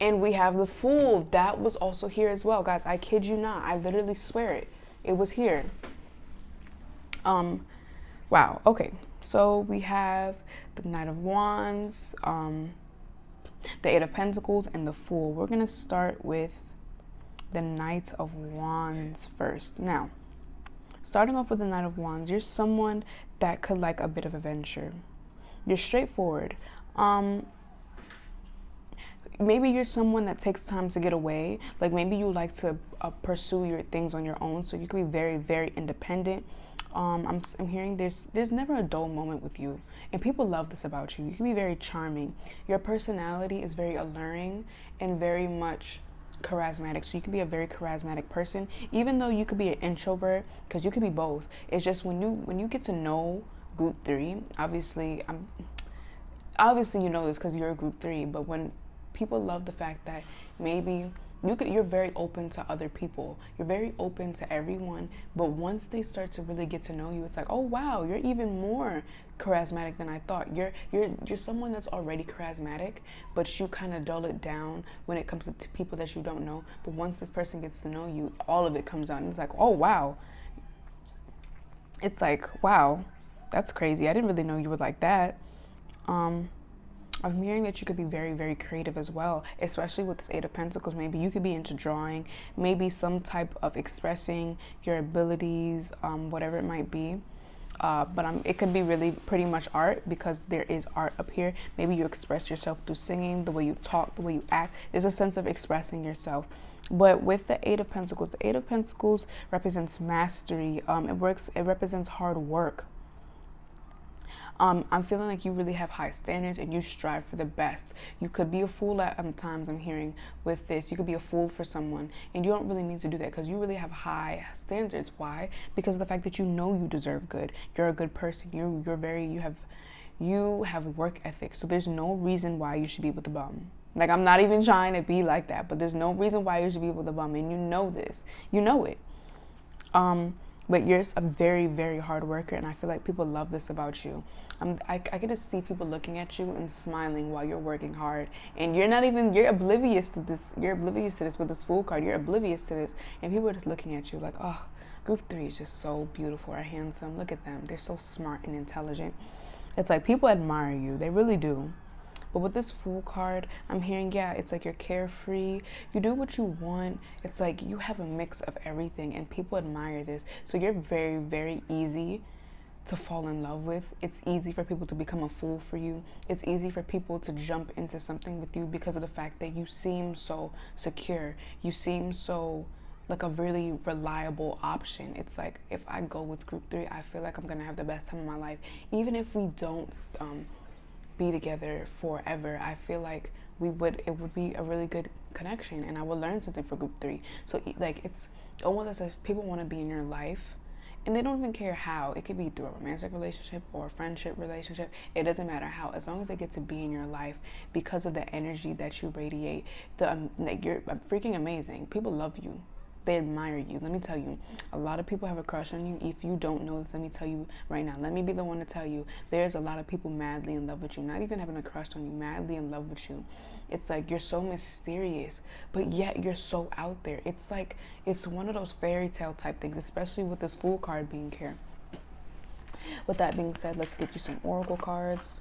Speaker 1: And we have the Fool. That was also here as well, guys. I kid you not. I literally swear it. It was here. Wow. Okay. So we have the Knight of Wands, the Eight of Pentacles, and the Fool. We're going to start with the Knight of Wands first. Now, starting off with the Knight of Wands, you're someone that could like a bit of adventure. You're straightforward. Maybe you're someone that takes time to get away. Like, maybe you like to pursue your things on your own. So you can be very, very independent. I'm hearing there's never a dull moment with you, and people love this about you. You can be very charming. Your personality is very alluring and very much charismatic. So you can be a very charismatic person, even though you could be an introvert, because you could be both. It's just when you get to know group 3, obviously you know this because you're a group 3, but when people love the fact that maybe you're very open to other people, you're very open to everyone, but once they start to really get to know you, it's like, oh wow, you're even more charismatic than I thought. You're someone that's already charismatic, but you kind of dull it down when it comes to people that you don't know. But once this person gets to know you, all of it comes out, and it's like, oh wow. It's like, wow, that's crazy. I didn't really know you were like that. I'm hearing that you could be very, very creative as well, especially with this Eight of Pentacles. Maybe you could be into drawing, maybe some type of expressing your abilities, whatever it might be. but it could be really pretty much art, because there is art up here. Maybe you express yourself through singing, the way you talk, the way you act. There's a sense of expressing yourself. But with the Eight of Pentacles, the Eight of Pentacles represents mastery. It represents hard work. I'm feeling like you really have high standards and you strive for the best. You could be a fool at times, I'm hearing with this. You could be a fool for someone, and you don't really mean to do that, because you really have high standards. Why? Because of the fact that you know you deserve good. You're a good person. You have work ethic. So there's no reason why you should be with a bum. Like, I'm not even trying to be like that, but there's no reason why you should be with a bum, and you know this. You know it. But you're a very, very hard worker, and I feel like people love this about you. I can just see people looking at you and smiling while you're working hard, and you're oblivious to this. You're oblivious to this with this Fool card. You're oblivious to this, and people are just looking at you like, oh, group 3 is just so beautiful or handsome. Look at them. They're so smart and intelligent. It's like people admire you. They really do. But with this Fool card, I'm hearing, yeah, it's like you're carefree. You do what you want. It's like you have a mix of everything, and people admire this. So you're very, very easy to fall in love with. It's easy for people to become a fool for you. It's easy for people to jump into something with you because of the fact that you seem so secure. You seem so like a really reliable option. It's like, if I go with group 3, I feel like I'm gonna have the best time of my life. Even if we don't be together forever, I feel like it would be a really good connection, and I would learn something for group 3. So like, it's almost as if people want to be in your life, and they don't even care how. It could be through a romantic relationship or a friendship relationship. It doesn't matter how, as long as they get to be in your life because of the energy that you radiate. Like, you're freaking amazing. People love you. They admire you. Let me tell you, a lot of people have a crush on you. If you don't know this, let me tell you right now. Let me be the one to tell you, there's a lot of people madly in love with you. Not even having a crush on you, madly in love with you. It's like, you're so mysterious, but yet you're so out there. It's like, it's one of those fairy tale type things, especially with this Fool card being here. With that being said, let's get you some oracle cards.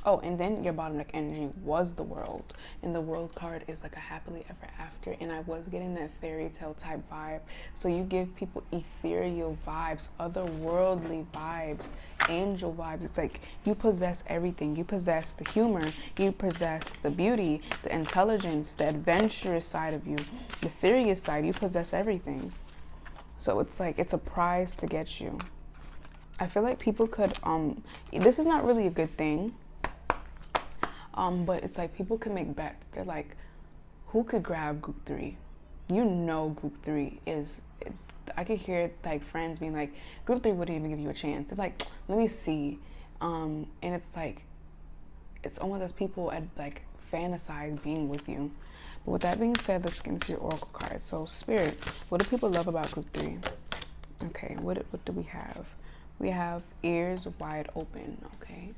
Speaker 1: Oh, and then your Bottleneck energy was the World. And the World card is like a happily ever after. And I was getting that fairy tale type vibe. So you give people ethereal vibes, otherworldly vibes, angel vibes. It's like you possess everything. You possess the humor. You possess the beauty, the intelligence, the adventurous side of you, the serious side. You possess everything. So it's like, it's a prize to get you. I feel like people could, this is not really a good thing. But it's like people can make bets. They're like, who could grab group 3? You know, group 3 is, I could hear like friends being like, group 3 wouldn't even give you a chance. They're like, let me see. And it's like, it's almost as people like fantasize being with you. But with that being said, let's get into your oracle card. So Spirit, what do people love about group 3? Okay, what do we have? We have ears wide open, okay.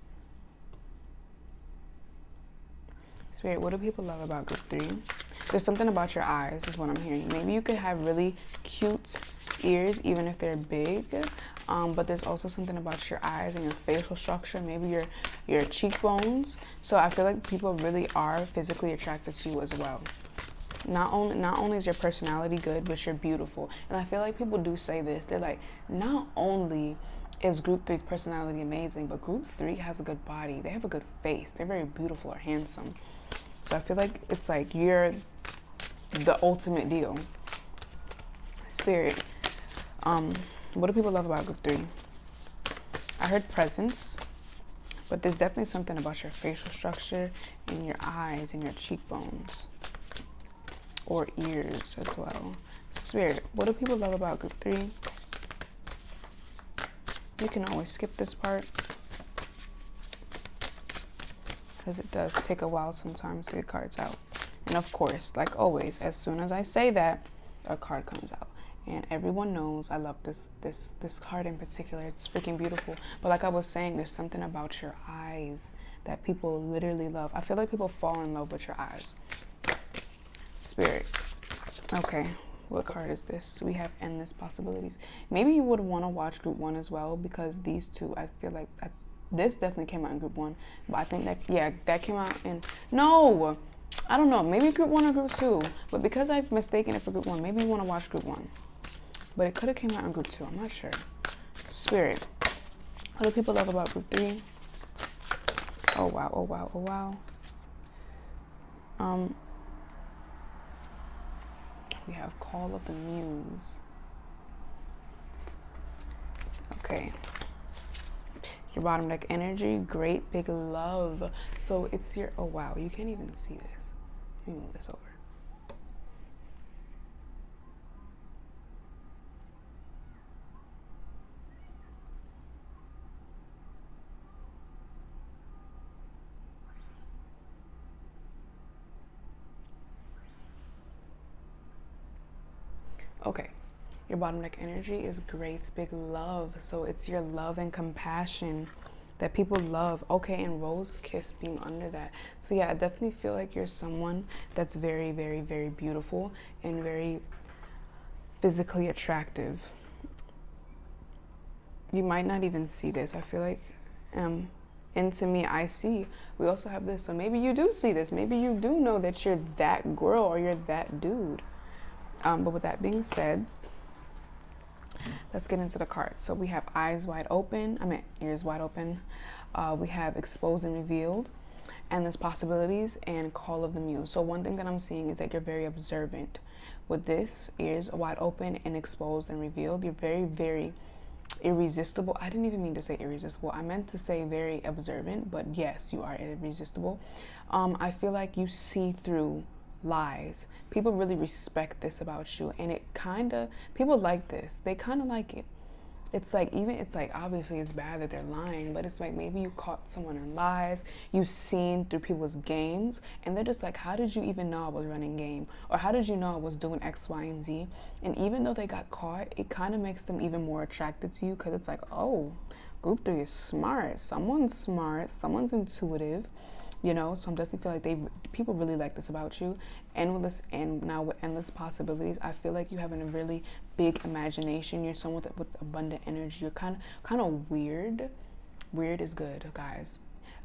Speaker 1: Spirit, what do people love about group 3? There's something about your eyes is what I'm hearing. Maybe you could have really cute ears, even if they're big. But there's also something about your eyes and your facial structure, maybe your cheekbones. So I feel like people really are physically attracted to you as well. Not only is your personality good, but you're beautiful. And I feel like people do say this. They're like, not only is group 3's personality amazing, but group 3 has a good body. They have a good face. They're very beautiful or handsome. So I feel like it's like you're the ultimate deal. Spirit, what do people love about group 3? I heard presence, but there's definitely something about your facial structure and your eyes and your cheekbones or ears as well. Spirit, what do people love about group 3? You can always skip this part because it does take a while sometimes to get cards out. And of course, like always, as soon as I say that, a card comes out. And everyone knows I love this card in particular. It's freaking beautiful. But like I was saying, there's something about your eyes that people literally love. I feel like people fall in love with your eyes. Spirit. Okay. What card is this? We have endless possibilities. Maybe you would want to watch group 1 as well, because these two, I feel like this definitely came out in group 1, but I think that, yeah, that came out in, no, I don't know, maybe group 1 or group 2, but because I've mistaken it for group 1, maybe you want to watch group 1. but it could have came out in group 2. I'm not sure. Spirit. What do people love about group 3? Oh wow, oh wow, oh wow. We have Call of the Muse. Okay. Your bottom deck energy, great big love. So it's your, oh wow, you can't even see this. Let me move this over. Okay, your bottom deck energy is great big love. So it's your love and compassion that people love. Okay, and rose kiss being under that. So yeah, I definitely feel like you're someone that's very, very, very beautiful and very physically attractive. You might not even see this. I feel like and to me, I see. We also have this. So maybe you do see this. Maybe you do know that you're that girl or you're that dude. But with that being said, let's get into the cards. So we have eyes wide open. Ears wide open. We have exposed and revealed, endless possibilities, and call of the muse. So one thing that I'm seeing is that you're very observant. With this, ears wide open and exposed and revealed, you're very, very irresistible. I didn't even mean to say irresistible. I meant to say very observant, but yes, you are irresistible. I feel like you see through lies. People really respect this about you, and it kind of, people like this. They kind of like it. It's like, obviously it's bad that they're lying, but it's like maybe you caught someone in lies, you've seen through people's games, and they're just like, how did you even know I was running game? Or how did you know I was doing X, Y, and Z? And even though they got caught, it kind of makes them even more attracted to you, because it's like, oh, group 3 is smart, someone's intuitive, you know. So I'm definitely feel like people really like this about you. Endless, and now with endless possibilities, I feel like you have a really big imagination. You're someone with abundant energy. You're kind of weird. Weird is good, guys,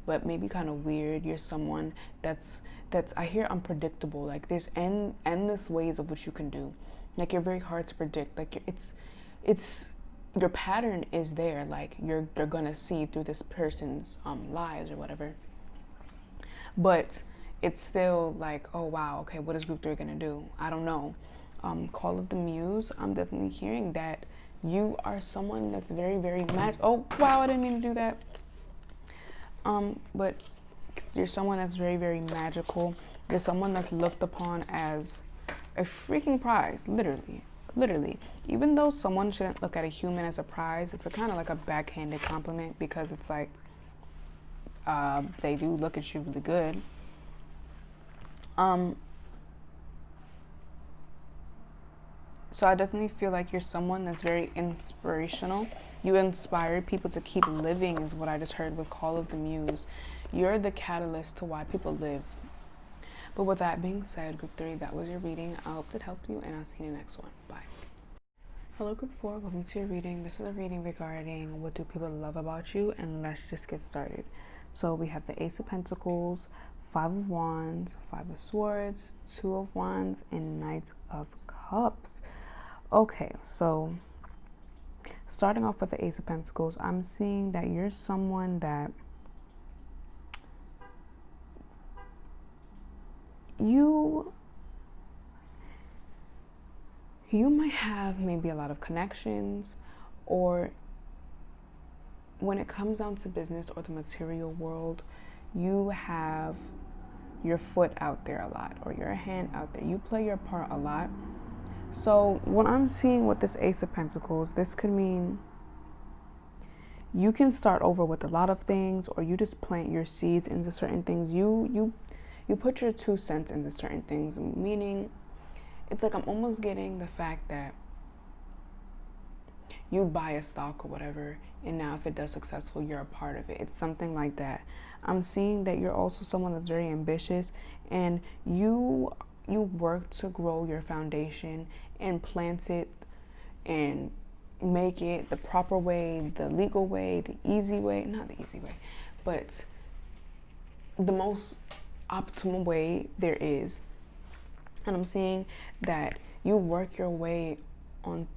Speaker 1: but maybe kind of weird. You're someone that's I hear unpredictable. Like there's endless ways of what you can do. Like you're very hard to predict. Like it's your pattern is there. Like you're gonna see through this person's lies or whatever. But it's still like, oh wow, okay, what is group 3 gonna do? I don't know. Call of the muse, I'm definitely hearing that you are someone that's very, very oh wow, I didn't mean to do that. But you're someone that's very, very magical. You're someone that's looked upon as a freaking prize, literally. Even though someone shouldn't look at a human as a prize, it's a kind of like a backhanded compliment, because it's like they do look at you really good. So I definitely feel like you're someone that's very inspirational. You inspire people to keep living, is what I just heard with Call of the Muse. You're the catalyst to why people live. But with that being said, group 3, that was your reading. I hope it helped you, and I'll see you in the next one. Bye. Hello group 4, welcome to your reading. This is a reading regarding what do people love about you, and let's just get started. So we have the Ace of Pentacles, 5 of Wands, 5 of Swords, 2 of Wands, and Knight of Cups. Okay, so starting off with the Ace of Pentacles, I'm seeing that you're someone that you might have maybe a lot of connections, or when it comes down to business or the material world, you have your foot out there a lot, or your hand out there. You play your part a lot. So what I'm seeing with this Ace of Pentacles, this could mean you can start over with a lot of things, or you just plant your seeds into certain things. You put your 2 cents into certain things, meaning it's like I'm almost getting the fact that you buy a stock or whatever, and now if it does successful, you're a part of it. It's something like that. I'm seeing that you're also someone that's very ambitious, and you work to grow your foundation and plant it and make it the proper way, the legal way, the easy way, not the easy way, but the most optimal way there is. And I'm seeing that you work your way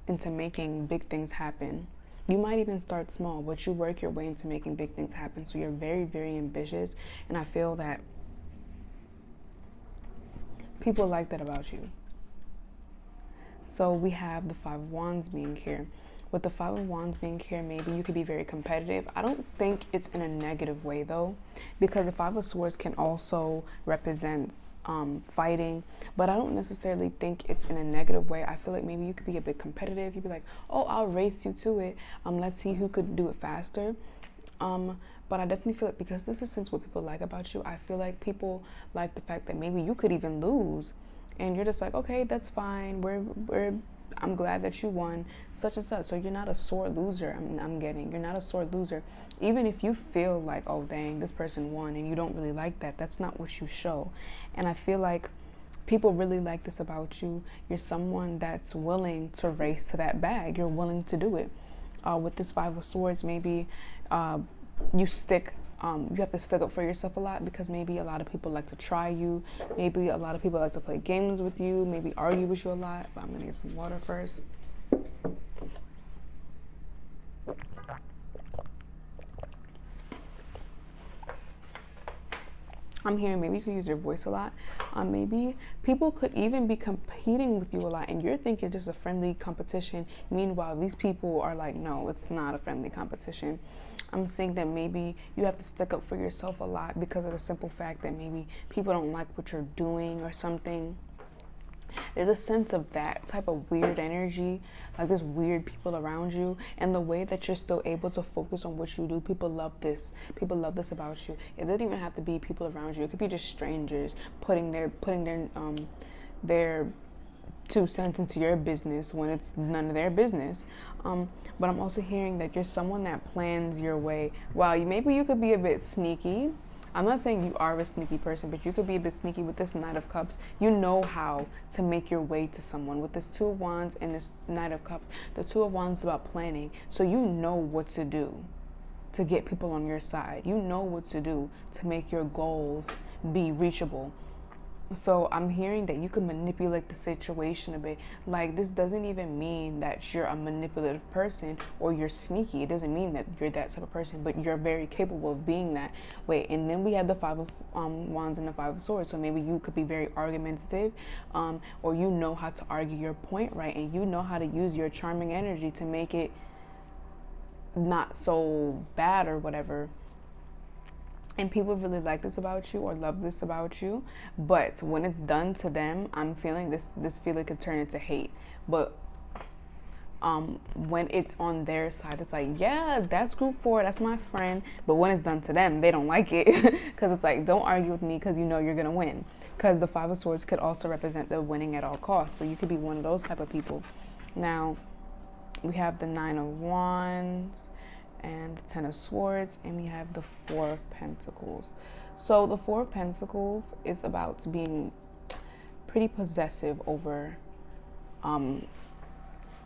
Speaker 1: into making big things happen. You might even start small, but you work your way into making big things happen. So you're very, very ambitious, and I feel that people like that about you. So we have the Five of Wands being here. With the Five of Wands being here, maybe you could be very competitive. I don't think it's in a negative way though, because the Five of Swords can also represent fighting, but I don't necessarily think it's in a negative way. I feel like maybe you could be a bit competitive. You'd be like, oh, I'll race you to it. Let's see who could do it faster. But I definitely feel like, because this is since what people like about you, I feel like people like the fact that maybe you could even lose, and you're just like, okay, that's fine. I'm glad that you won, such and such. So you're not a sore loser. You're not a sore loser. Even if you feel like, oh dang, this person won, and you don't really like that, that's not what you show. And I feel like people really like this about you. You're someone that's willing to race to that bag. You're willing to do it. With this Five of Swords, maybe you have to stick up for yourself a lot, because maybe a lot of people like to try you. Maybe a lot of people like to play games with you, maybe argue with you a lot. But I'm gonna get some water first. I'm hearing maybe you could use your voice a lot. Maybe people could even be competing with you a lot, and you're thinking it's just a friendly competition. Meanwhile, these people are like, no, it's not a friendly competition. I'm saying that maybe you have to stick up for yourself a lot, because of the simple fact that maybe people don't like what you're doing or something. There's a sense of that type of weird energy, like there's weird people around you, and the way that you're still able to focus on what you do, people love this. People love this about you. It doesn't even have to be people around you. It could be just strangers putting their 2 cents into your business when it's none of their business. But I'm also hearing that you're someone that plans your way. While maybe you could be a bit sneaky. I'm not saying you are a sneaky person, but you could be a bit sneaky with this Knight of Cups. You know how to make your way to someone. With this Two of Wands and this Knight of Cups, the Two of Wands is about planning. So you know what to do to get people on your side. You know what to do to make your goals be reachable. So I'm hearing that you can manipulate the situation a bit. Like, this doesn't even mean that you're a manipulative person or you're sneaky. It doesn't mean that you're that type of person, but you're very capable of being that way. And then we have the Five of Wands and the Five of Swords. So maybe you could be very argumentative, or you know how to argue your point right, and you know how to use your charming energy to make it not so bad or whatever. And people really like this about you or love this about you. But when it's done to them, I'm feeling this feeling could turn into hate. But when it's on their side, it's like, yeah, that's group 4, that's my friend. But when it's done to them, they don't like it. Because it's like, don't argue with me because you know you're going to win. Because the Five of Swords could also represent the winning at all costs. So you could be one of those type of people. Now, we have the Nine of Wands and the Ten of Swords, and we have the Four of Pentacles. So the Four of Pentacles is about being pretty possessive over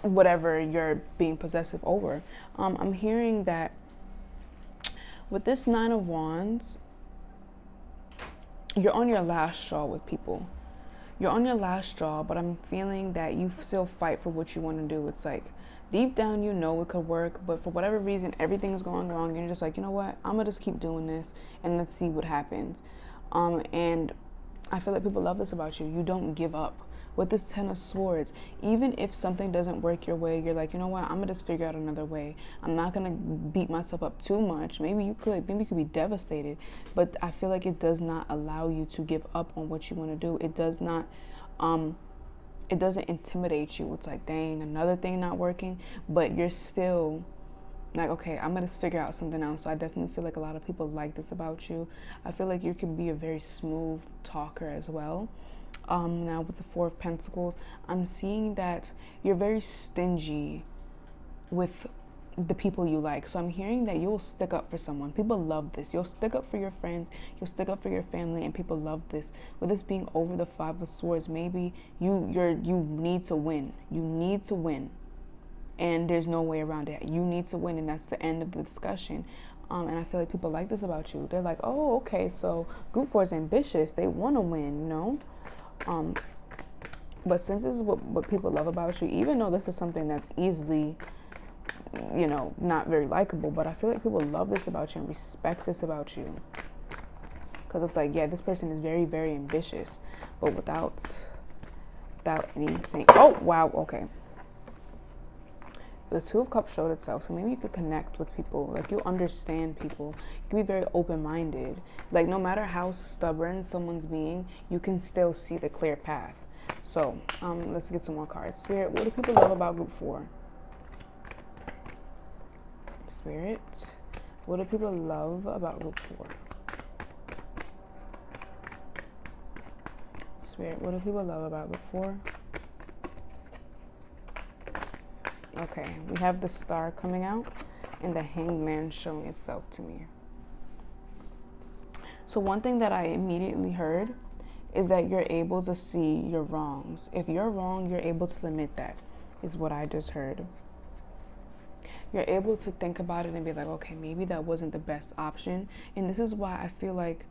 Speaker 1: whatever you're being possessive over. I'm hearing that with this Nine of Wands, you're on your last straw with people. You're on your last straw, but I'm feeling that you still fight for what you want to do. It's like, deep down, you know it could work, but for whatever reason, everything's going wrong. And you're just like, you know what? I'm going to just keep doing this and let's see what happens. And I feel like people love this about you. You don't give up. With this Ten of Swords, even if something doesn't work your way, you're like, you know what? I'm going to just figure out another way. I'm not going to beat myself up too much. Maybe you could be devastated, but I feel like it does not allow you to give up on what you want to do. It does not, it doesn't intimidate you. It's like, dang, another thing not working, but you're still like, okay, I'm gonna figure out something else. So I definitely feel like a lot of people like this about you. I feel like you can be a very smooth talker as well. Now with the Four of Pentacles, I'm seeing that you're very stingy with the people you like. So I'm hearing that you'll stick up for someone. People love this. You'll stick up for your friends, you'll stick up for your family, and people love this. With this being over the Five of Swords, maybe you need to win. You need to win. And there's no way around it. You need to win, and that's the end of the discussion. And I feel like people like this about you. They're like, oh, okay, so group 4 is ambitious. They want to win, you know? But since this is what people love about you, even though this is something that's easily, you know, not very likable, but I feel like people love this about you and respect this about you. Because it's like, yeah, this person is very, very ambitious, but without anything. Oh, wow, okay. The Two of Cups showed itself, so maybe you could connect with people. Like, you'll understand people. You can be very open-minded. Like, no matter how stubborn someone's being, you can still see the clear path. So, let's get some more cards. Spirit, what do people love about group 4? Spirit, what do people love about group 4? Spirit, what do people love about group 4? Okay, we have the Star coming out and the Hanged Man showing itself to me. So one thing that I immediately heard is that you're able to see your wrongs. If you're wrong, you're able to admit that, is what I just heard. You're able to think about it and be like, okay, maybe that wasn't the best option. And this is why I feel like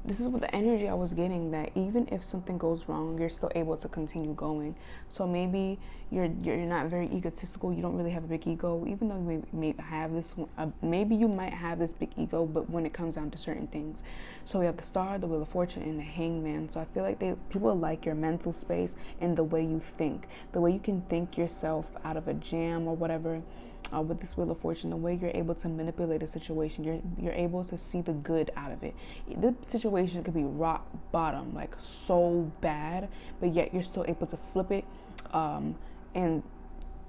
Speaker 1: this is what the energy I was getting, that even if something goes wrong, you're still able to continue going. So maybe you're not very egotistical. You don't really have a big ego, even though you may have this. Maybe you might have this big ego, but when it comes down to certain things. So we have the Star, the Wheel of Fortune, and the Hanged Man. So I feel like people like your mental space and the way you think, the way you can think yourself out of a jam or whatever. With this Wheel of Fortune, the way you're able to manipulate a situation, you're able to see the good out of it. The situation could be rock bottom, like so bad, but yet you're still able to flip it and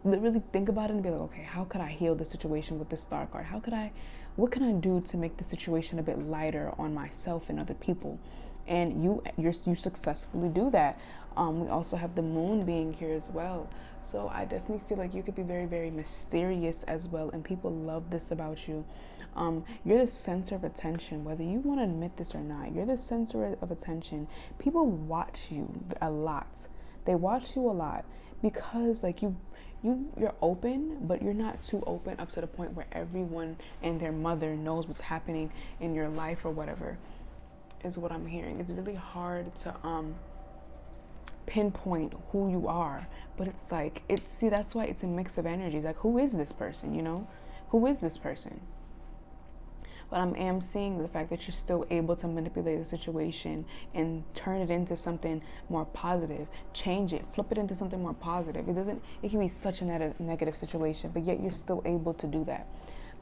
Speaker 1: really think about it and be like, okay, how could I heal the situation with this Star card? What can I do to make the situation a bit lighter on myself and other people? And you successfully do that. We also have the Moon being here as well. So I definitely feel like you could be very, very mysterious as well. And people love this about you. You're the center of attention, whether you want to admit this or not. You're the center of attention. People watch you a lot. They watch you a lot because like you're open, but you're not too open up to the point where everyone and their mother knows what's happening in your life or whatever, is what I'm hearing. It's really hard to pinpoint who you are, but it's like, that's why it's a mix of energies. Like, who is this person, you know? Who is this person? But I am seeing the fact that you're still able to manipulate the situation and turn it into something more positive, change it, flip it into something more positive. It can be such a negative situation, but yet you're still able to do that.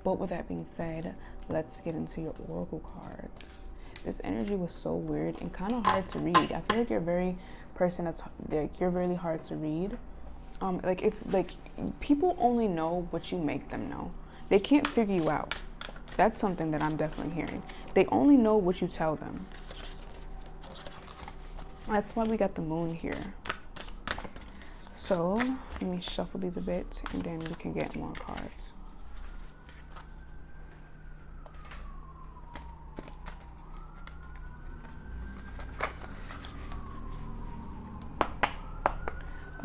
Speaker 1: But with that being said, let's get into your oracle cards. This energy was so weird and kind of hard to read. I feel like you're very person that's like, you're really hard to read. Like, it's like people only know what you make them know. They can't figure you out. That's something that I'm definitely hearing. They only know what you tell them. That's why we got the Moon here. So let me shuffle these a bit and then we can get more cards.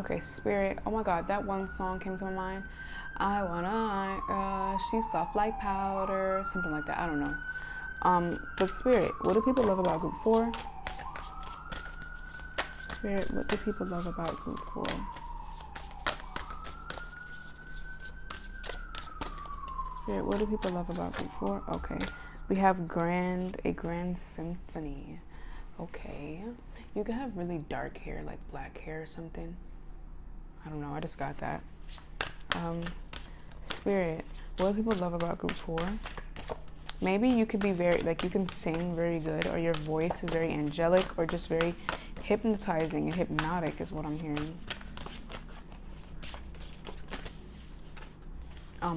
Speaker 1: Okay, Spirit. Oh my God, that one song came to my mind. I wanna, she's soft like powder, something like that. I don't know. But Spirit, what do people love about group 4? Spirit, what do people love about group 4? Spirit, what do people love about group 4? Okay, we have a grand symphony. Okay, you can have really dark hair, like black hair or something. I don't know, I just got that. Spirit, what do people love about group 4? Maybe you could be very, like, you can sing very good, or your voice is very angelic, or just very hypnotizing and hypnotic is what I'm hearing.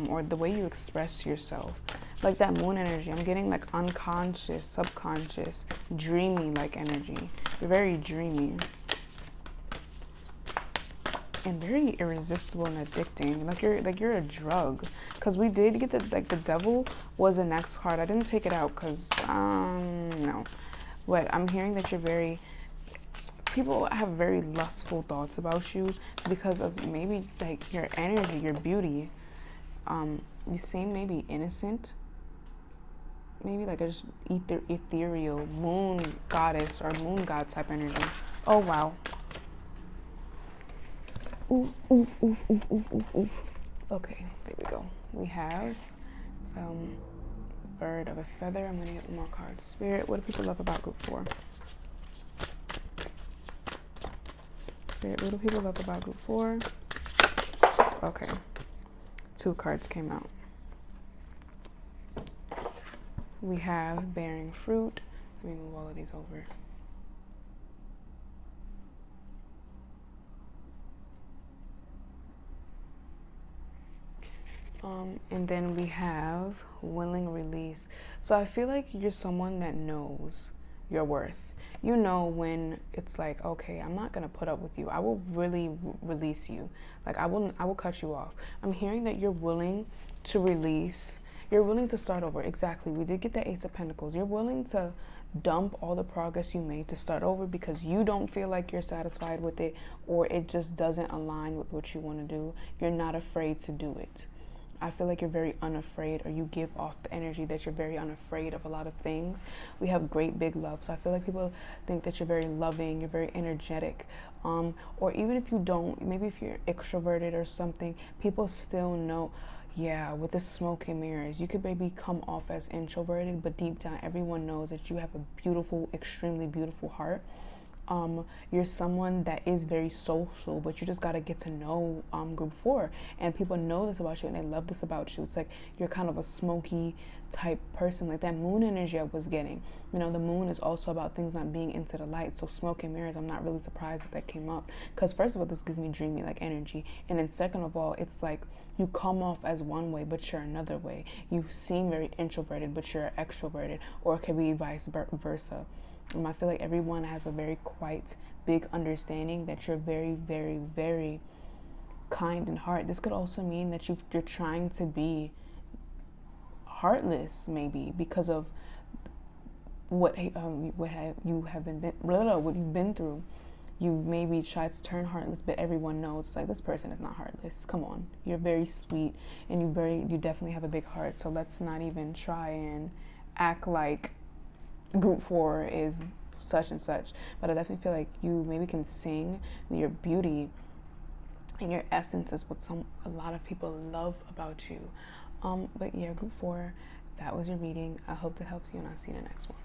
Speaker 1: Or the way you express yourself. Like that Moon energy, I'm getting like unconscious, subconscious, dreamy like energy. You're very dreamy. And very irresistible and addicting. Like you're a drug. Cause we did get the Devil was the next card. I didn't take it out cause no. But I'm hearing that you're very, people have very lustful thoughts about you because of maybe like your energy, your beauty. You seem maybe innocent. Maybe like a just ethereal moon goddess or moon god type energy. Oh wow. Oof, oof, oof, oof, oof, oof, oof. Okay, there we go. We have bird of a feather. I'm gonna get more cards. Spirit, what do people love about group 4? Spirit, what do people love about group 4? Okay, 2 cards came out. We have bearing fruit. Let me move all of these over. And then we have willing release. So I feel like you're someone that knows your worth. You know when it's like, okay, I'm not gonna put up with you. I will really release you. Like I will cut you off. I'm hearing that you're willing to release. You're willing to start over. Exactly. We did get the Ace of Pentacles. You're willing to dump all the progress you made to start over because you don't feel like you're satisfied with it, or it just doesn't align with what you want to do. You're not afraid to do it. I feel like you're very unafraid, or you give off the energy that you're very unafraid of a lot of things. We have great big love. So I feel like people think that you're very loving, you're very energetic. Or even if you don't, maybe if you're extroverted or something, people still know, yeah, with the smoke and mirrors, you could maybe come off as introverted, but deep down, everyone knows that you have a beautiful, extremely beautiful heart. You're someone that is very social, but you just got to get to know group 4, and people know this about you and they love this about you. It's like you're kind of a smoky type person, like that moon energy I was getting. You know, the moon is also about things not being into the light. So smoke and mirrors, I'm not really surprised that came up, because first of all, this gives me dreamy like energy, and then second of all, it's like you come off as one way but you're another way. You seem very introverted but you're extroverted, or it could be vice versa. I feel like everyone has a very quite big understanding that you're very, very, very kind in heart. This could also mean that you're trying to be heartless, maybe because of what you've been through. You maybe tried to turn heartless, but everyone knows it's like this person is not heartless. Come on, you're very sweet, and you definitely have a big heart. So let's not even try and act like group 4 is such and such. But I definitely feel like you maybe can sing your beauty and your essence is what a lot of people love about you. But yeah, group 4, that was your reading. I hope that helps you, and I'll see you in the next one.